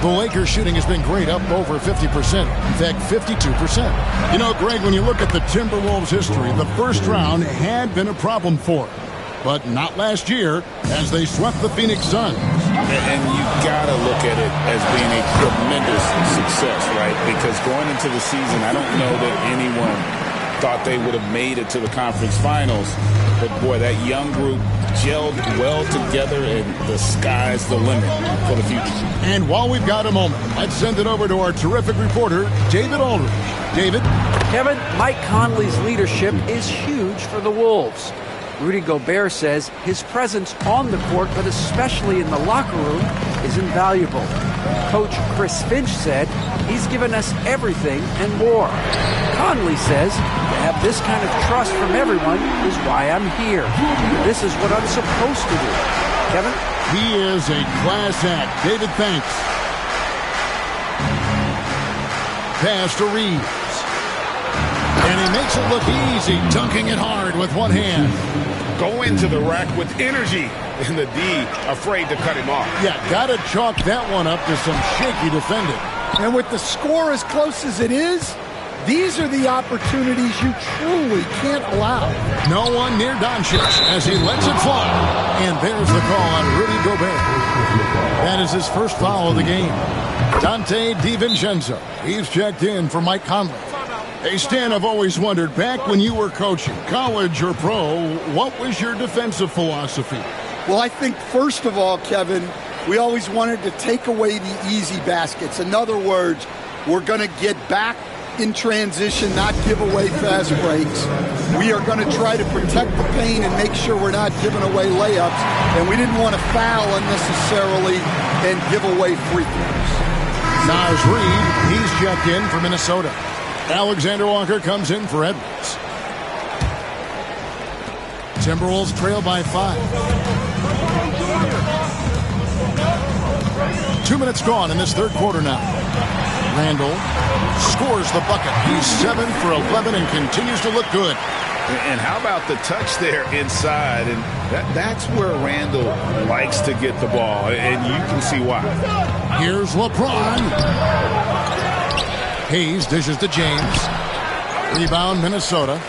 The Lakers shooting has been great, up over 50%. In fact, 52%. You know, Greg, when you look at the Timberwolves' history, the first round had been a problem for them. But not last year, as they swept the Phoenix Suns. And you got to look at it as being a tremendous success, right? Because going into the season, I don't know that anyone thought they would have made it to the conference finals. But, boy, that young group gelled well together, and the sky's the limit for the future. And while we've got a moment, let's send it over to our terrific reporter, David Aldridge. David? Kevin, Mike Conley's leadership is huge for the Wolves. Rudy Gobert says his presence on the court, but especially in the locker room, is invaluable. Coach Chris Finch said he's given us everything and more. Conley says to have this kind of trust from everyone is why I'm here. This is what I'm supposed to do. Kevin? He is a class act. David, thanks. Pass to Reeves. And he makes it look easy, dunking it hard with one hand. Go into the rack with energy, and the D afraid to cut him off. Yeah, got to chalk that one up to some shaky defending. And with the score as close as it is, these are the opportunities you truly can't allow. No one near Doncic as he lets it fly. And there's the call on Rudy Gobert. That is his first foul of the game. Dante DiVincenzo. He's checked in for Mike Conley. Hey, Stan, I've always wondered, back when you were coaching, college or pro, what was your defensive philosophy? Well, I think, first of all, Kevin, we always wanted to take away the easy baskets. In other words, we're going to get back in transition, not give away fast breaks. We are going to try to protect the paint and make sure we're not giving away layups. And we didn't want to foul unnecessarily and give away free throws. Naz Reid, he's checked in for Minnesota. Alexander Walker comes in for Edwards. Timberwolves trail by 5. 2 minutes gone in this third quarter now. Randall scores the bucket. He's 7 for 11 and continues to look good. And how about the touch there inside? And that's where Randall likes to get the ball, and you can see why. Here's LeBron. Hayes dishes to James. Rebound, Minnesota.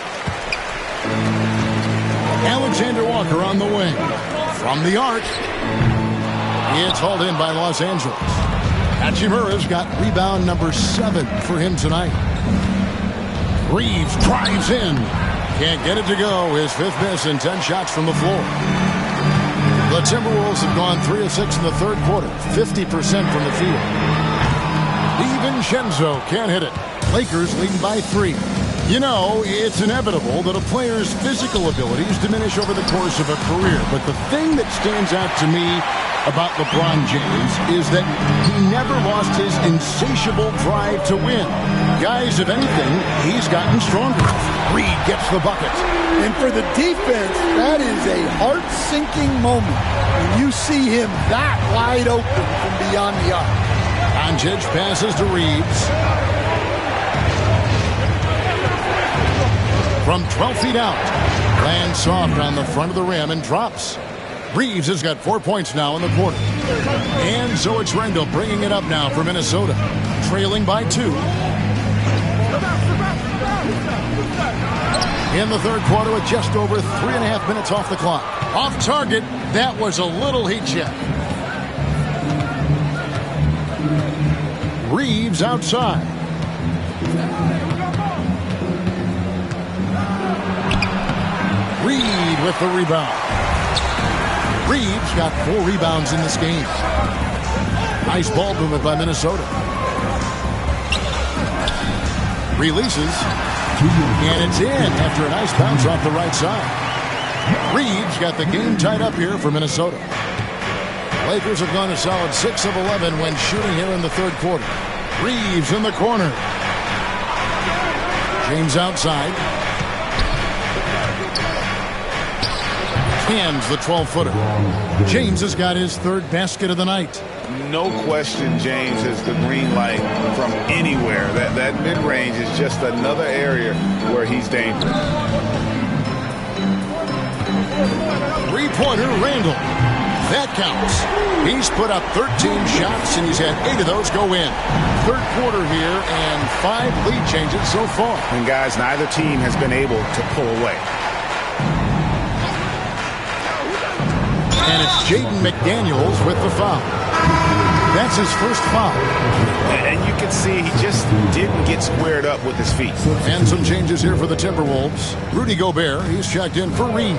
Alexander Walker on the wing. From the arc. It's hauled in by Los Angeles. Hachimura's got rebound number 7 for him tonight. Reeves drives in. Can't get it to go. His 5th miss and 10 shots from the floor. The Timberwolves have gone 3 of 6 in the third quarter. 50% from the field. DiVincenzo can't hit it. Lakers leading by 3. You know, it's inevitable that a player's physical abilities diminish over the course of a career. But the thing that stands out to me about LeBron James is that he never lost his insatiable drive to win. Guys, if anything, he's gotten stronger. Reed gets the bucket. And for the defense, that is a heart-sinking moment when you see him that wide open from beyond the arc. Doncic passes to Reeves. From 12 feet out. Lands soft on the front of the rim and drops. Reeves has got 4 points now in the quarter. And so it's Randall bringing it up now for Minnesota. Trailing by 2. In the third quarter with just over 3.5 minutes off the clock. Off target. That was a little heat check. Reeves outside. Reed with the rebound. Reeves got 4 rebounds in this game. Nice ball movement by Minnesota. Releases. And it's in after a nice bounce off the right side. Reeves got the game tied up here for Minnesota. Lakers have gone a solid 6 of 11 when shooting here in the third quarter. Reeves in the corner. James outside. Hands the 12-footer. James has got his third basket of the night. No question James has the green light from anywhere. That mid-range is just another area where he's dangerous. Three-pointer Randall. That counts. He's put up 13 shots, and he's had 8 of those go in. Third quarter here, and 5 lead changes so far. And guys, neither team has been able to pull away. And it's Jaden McDaniels with the foul. That's his first foul. And you can see he just didn't get squared up with his feet. And some changes here for the Timberwolves. Rudy Gobert, he's checked in for Reed.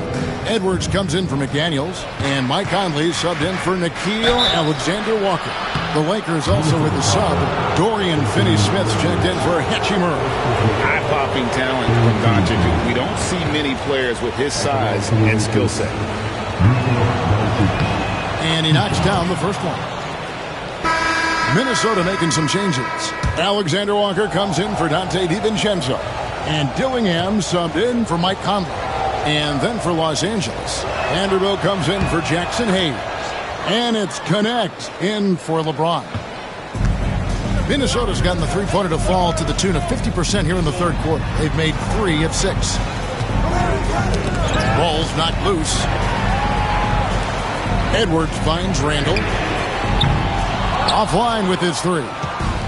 Edwards comes in for McDaniels. And Mike Conley subbed in for Nickeil Alexander-Walker. The Lakers also with the sub. Dorian Finney-Smith checked in for Hachimura. Eye-popping talent from Doncic. We don't see many players with his size and skill set. And he knocks down the first one. Minnesota making some changes. Alexander Walker comes in for Dante DiVincenzo. And Dillingham subbed in for Mike Conley. And then for Los Angeles, Vanderbilt comes in for Jackson Hayes. And it's Connect in for LeBron. Minnesota's gotten the three-pointer to fall to the tune of 50% here in the third quarter. They've made 3 of 6. Ball's knocked loose. Edwards finds Randall. Offline with his 3.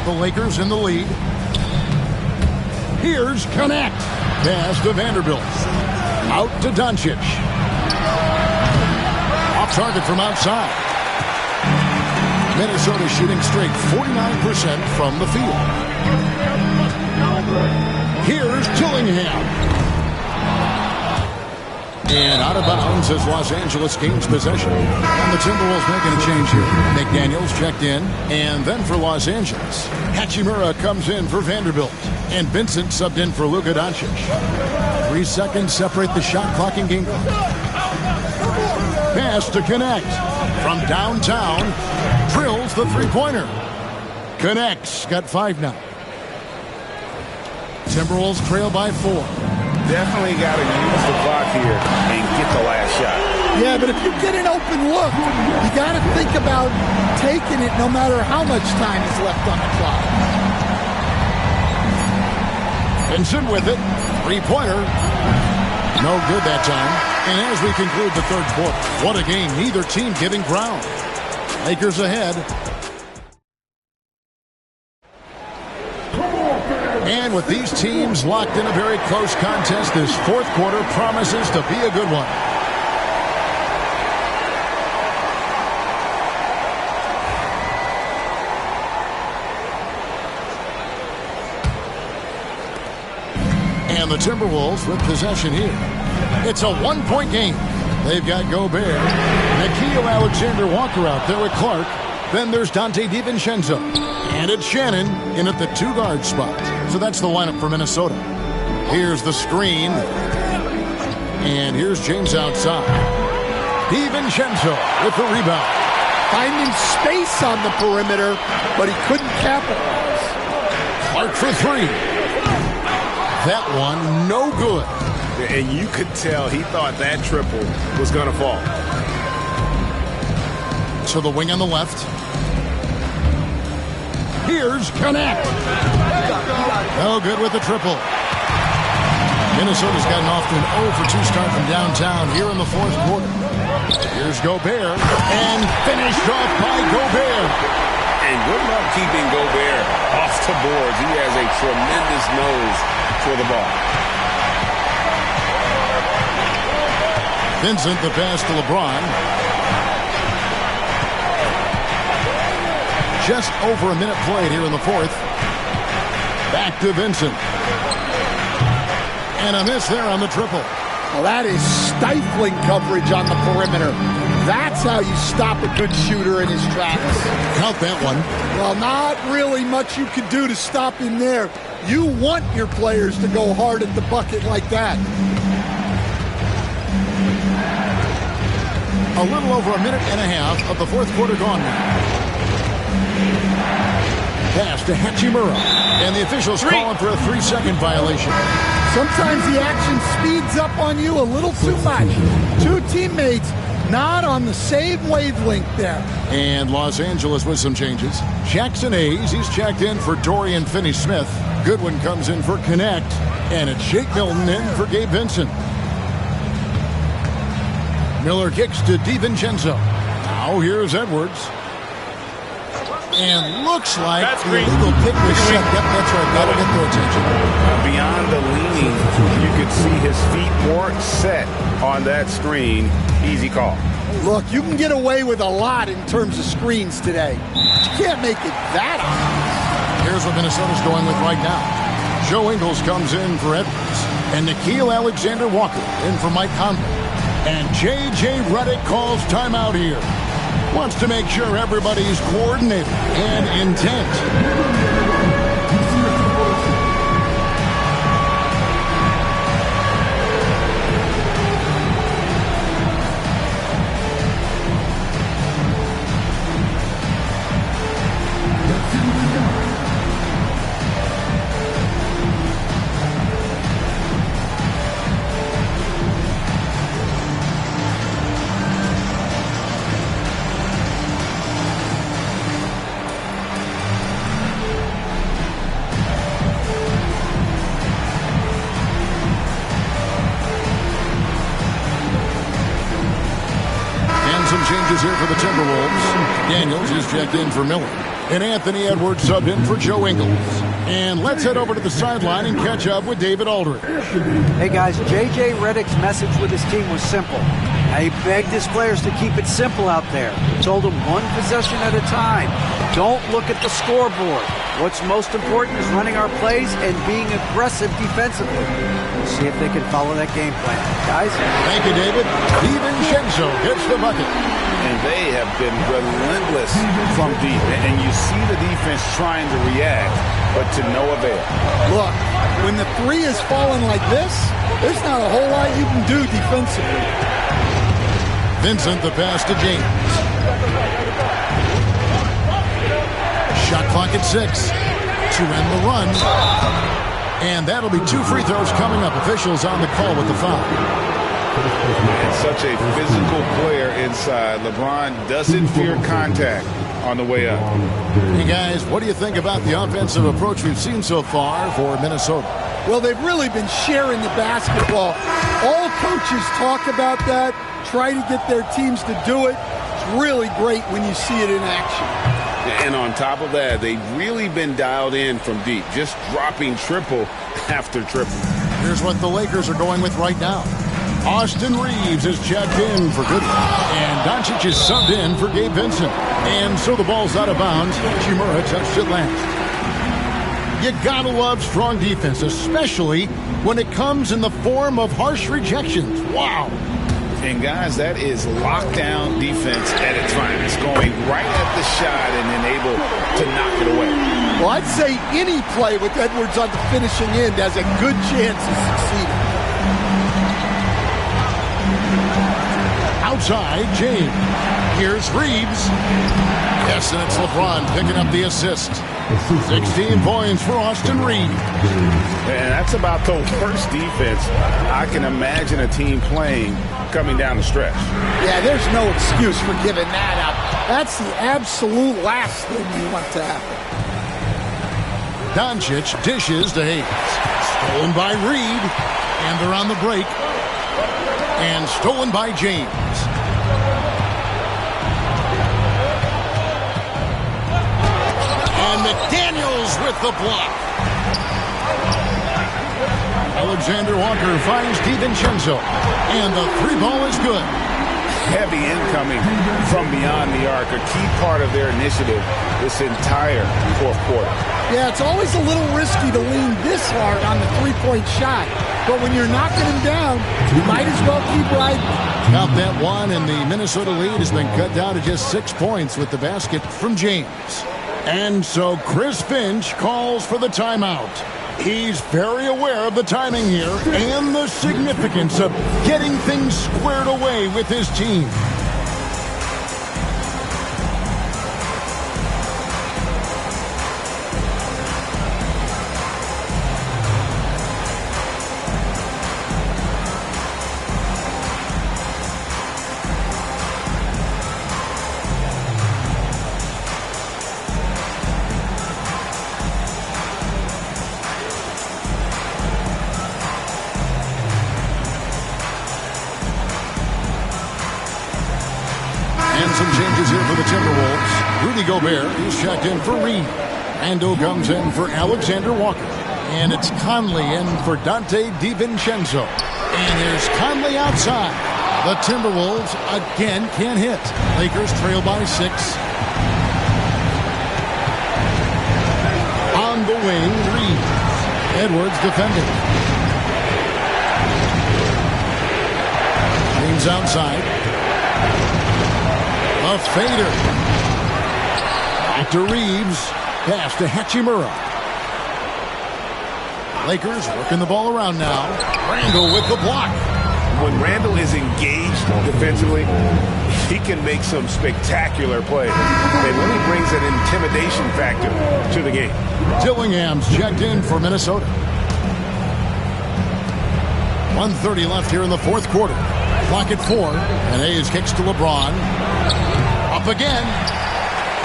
The Lakers in the lead. Here's Connect. Pass to Vanderbilt. Out to Doncic. Off target from outside. Minnesota shooting straight 49% from the field. Here's Dillingham. And out of bounds as Los Angeles gains possession. And the Timberwolves making a change here. McDaniels checked in. And then for Los Angeles, Hachimura comes in for Vanderbilt. And Vincent subbed in for Luka Doncic. 3 seconds separate the shot clock and game clock. Pass to Connect. From downtown, drills the three-pointer. Connects. Got 5 now. Timberwolves trail by 4. Definitely got to use the clock here and get the last shot. Yeah, but if you get an open look, you got to think about taking it no matter how much time is left on the clock. Vincent with it. Three-pointer. No good that time. And as we conclude the third quarter, what a game. Neither team giving ground. Lakers ahead. And with these teams locked in a very close contest, this fourth quarter promises to be a good one. And the Timberwolves with possession here. It's a one-point game. They've got Gobert. Nickeil Alexander-Walker out there with Clark. Then there's Dante DiVincenzo. And it's Shannon in at the 2-guard spot. So that's the lineup for Minnesota. Here's the screen. And here's James outside. DiVincenzo with the rebound. Finding space on the perimeter, but he couldn't capitalize. Clark for 3. That one, no good. And you could tell he thought that triple was going to fall. To the wing on the left. Here's Connect. No good with the triple. Minnesota's gotten off to an 0-for-2 start from downtown here in the fourth quarter. Here's Gobert. And finished off by Gobert. And good luck keeping Gobert off the boards. He has a tremendous nose for the ball. Vincent the pass to LeBron. Just over a minute played here in the fourth. Back to Vincent. And a miss there on the triple. Well, that is stifling coverage on the perimeter. That's how you stop a good shooter in his tracks. Count that one. Well, not really much you can do to stop him there. You want your players to go hard at the bucket like that. A little over a minute and a half of the fourth quarter gone now. Pass to Hachimura. And the officials calling for a 3-second violation. Sometimes the action speeds up on you a little too much. Two teammates not on the same wavelength there. And Los Angeles with some changes. Jackson Hayes, he's checked in for Dorian Finney-Smith. Goodwin comes in for Connect. And it's Jake Milton in for Gabe Vincent. Miller kicks to DiVincenzo. Now here's Edwards. And looks like the illegal pick was set. Yep, that's right. That'll get their attention. Beyond the leaning, you could see his feet weren't set on that screen. Easy call. Look, you can get away with a lot in terms of screens today. But you can't make it that obvious. Here's what Minnesota's going with right now. Joe Ingles comes in for Edwards. And Nickeil Alexander-Walker in for Mike Conley. And J.J. Redick calls timeout here. Wants to make sure everybody's coordinated and intent. Changes here for the Timberwolves. Daniels is checked in for Miller. And Anthony Edwards subbed in for Joe Ingles. And let's head over to the sideline and catch up with David Aldridge. Hey guys, J.J. Redick's message with his team was simple. He begged his players to keep it simple out there. Told them one possession at a time. Don't look at the scoreboard. What's most important is running our plays and being aggressive defensively. We'll see if they can follow that game plan. Guys? Thank you, David. DiVincenzo hits the bucket. And they have been relentless from deep. And you see the defense trying to react, but to no avail. Look, when the three is falling like this, there's not a whole lot you can do defensively. Vincent, the pass to James. Shot clock at 6 to end the run. And that'll be 2 free throws coming up. Officials on the call with the foul. And such a physical player inside. LeBron doesn't fear contact on the way up. Hey, guys, what do you think about the offensive approach we've seen so far for Minnesota? Well, they've really been sharing the basketball. All coaches talk about that, try to get their teams to do it. It's really great when you see it in action. And on top of that, they've really been dialed in from deep, just dropping triple after triple. Here's what the Lakers are going with right now. Austin Reeves is checked in for Goodwin. And Doncic is subbed in for Gabe Vincent. And so the ball's out of bounds. Hachimura touched it last. You gotta love strong defense, especially when it comes in the form of harsh rejections. Wow. And guys, that is lockdown defense at its finest, going right at the shot and then able to knock it away. Well, I'd say any play with Edwards on the finishing end has a good chance of succeeding. Outside, James. Here's Reeves. Yes, and it's LeBron picking up the assist. 16 points for Austin Reeves. And that's about the worst defense I can imagine a team playing coming down the stretch. Yeah, there's no excuse for giving that up. That's the absolute last thing you want to happen. Doncic dishes to Hayes. Stolen by Reed. And they're on the break. And stolen by James. And McDaniels with the block. Alexander Walker finds DiVincenzo. And the three ball is good. Heavy incoming from beyond the arc. A key part of their initiative this entire fourth quarter. Yeah, it's always a little risky to lean this hard on the three-point shot. But when you're knocking him down, you might as well keep riding. Count that one, and the Minnesota lead has been cut down to just 6 points with the basket from James. And so Chris Finch calls for the timeout. He's very aware of the timing here and the significance of getting things squared away with his team. Some changes here for the Timberwolves. Rudy Gobert is checked in for Reed. Randle comes in for Alexander Walker. And it's Conley in for Dante DiVincenzo. And there's Conley outside. The Timberwolves again can't hit. Lakers trail by 6. On the wing, Reed. Edwards defending. James outside. A fader. Back to Reeves. Pass to Hachimura. Lakers working the ball around now. Randle with the block. When Randle is engaged defensively, he can make some spectacular plays. And really brings an intimidation factor to the game. Dillingham's checked in for Minnesota. 1:30 left here in the fourth quarter. Clock at 4. And Hayes kicks to LeBron. Up again.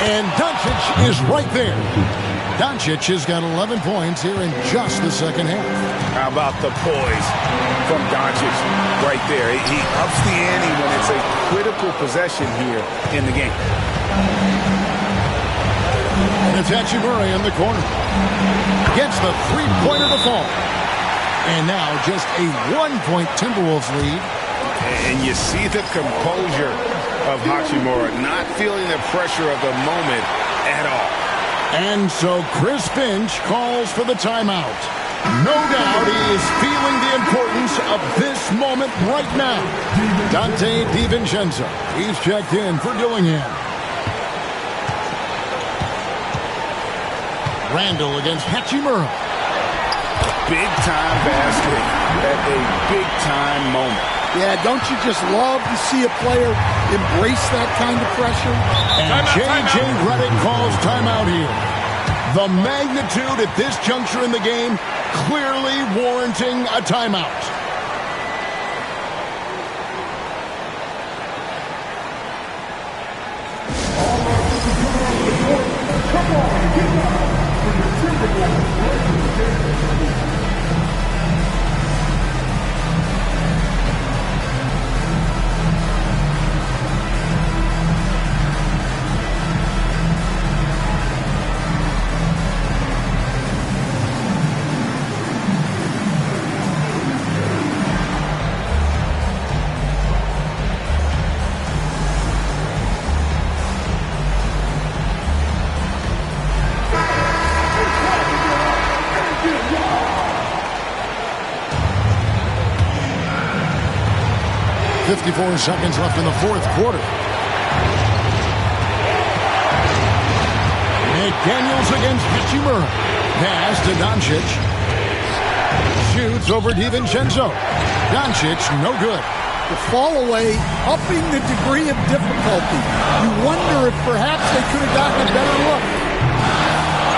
And Doncic is right there. Doncic has got 11 points here in just the second half. How about the poise from Doncic right there? He ups the ante when it's a critical possession here in the game. And it's Hachimura in the corner. Gets the three-pointer to fall. And now just a 1-point Timberwolves lead. And you see the composure of Hachimura, not feeling the pressure of the moment at all. And so Chris Finch calls for the timeout. No doubt he is feeling the importance of this moment right now. Dante DiVincenzo, he's checked in for Dillingham. Randle against Hachimura. Big-time basket at a big-time moment. Yeah, don't you just love to see a player embrace that kind of pressure? And J.J. Redick calls timeout here. The magnitude at this juncture in the game clearly warranting a timeout. Seconds left in the fourth quarter. McDaniels against Hachimura. Pass to Doncic. Shoots over DiVincenzo. Doncic, no good. The fall away, upping the degree of difficulty. You wonder if perhaps they could have gotten a better look.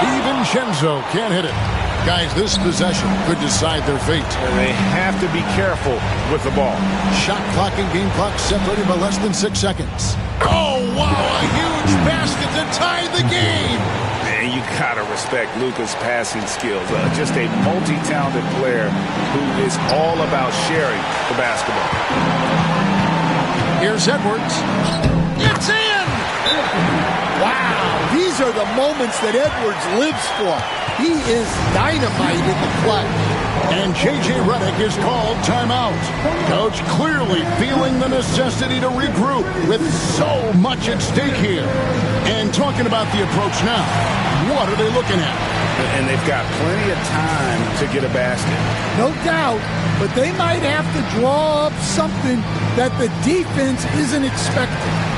DiVincenzo can't hit it. Guys, this possession could decide their fate. And they have to be careful with the ball. Shot clock and game clock separated by less than 6 seconds. Oh, wow, a huge basket to tie the game. Man, you gotta respect Luka's passing skills. Just a multi-talented player who is all about sharing the basketball. Here's Edwards. It's in! Wow, these are the moments that Edwards lives for. He is dynamite in the clutch. And J.J. Redick is called timeout. Coach clearly feeling the necessity to regroup with so much at stake here. And talking about the approach now, what are they looking at? And they've got plenty of time to get a basket. No doubt, but they might have to draw up something that the defense isn't expecting.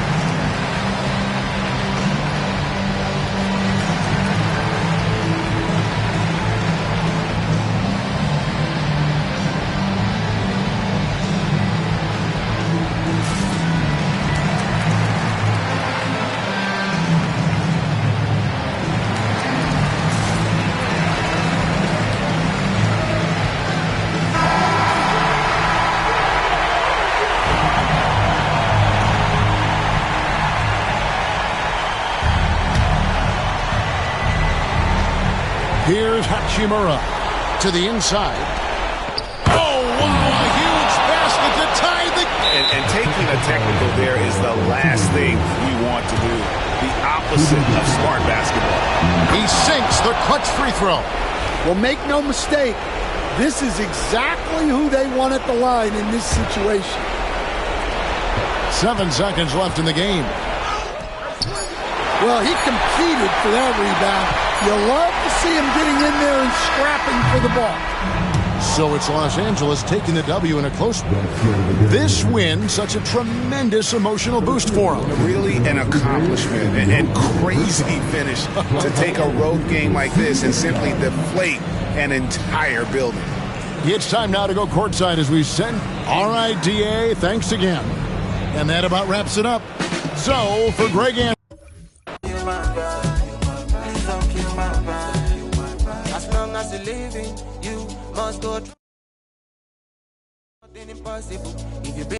Here's Hachimura to the inside. Oh, wow, a huge basket to tie the game. And taking a technical there is the last thing we want to do. The opposite of smart basketball. He sinks the clutch free throw. Well, make no mistake, this is exactly who they want at the line in this situation. 7 seconds left in the game. Well, he competed for that rebound. You love to see him getting in there and scrapping for the ball. So it's Los Angeles taking the W in a close one. This win, such a tremendous emotional boost for them. Really an accomplishment and crazy finish to take a road game like this and simply deflate an entire building. It's time now to go courtside as we send RIDA. Thanks again. And that about wraps it up. So for Greg Anderson. As long as you're living, you must go through nothing impossible. If you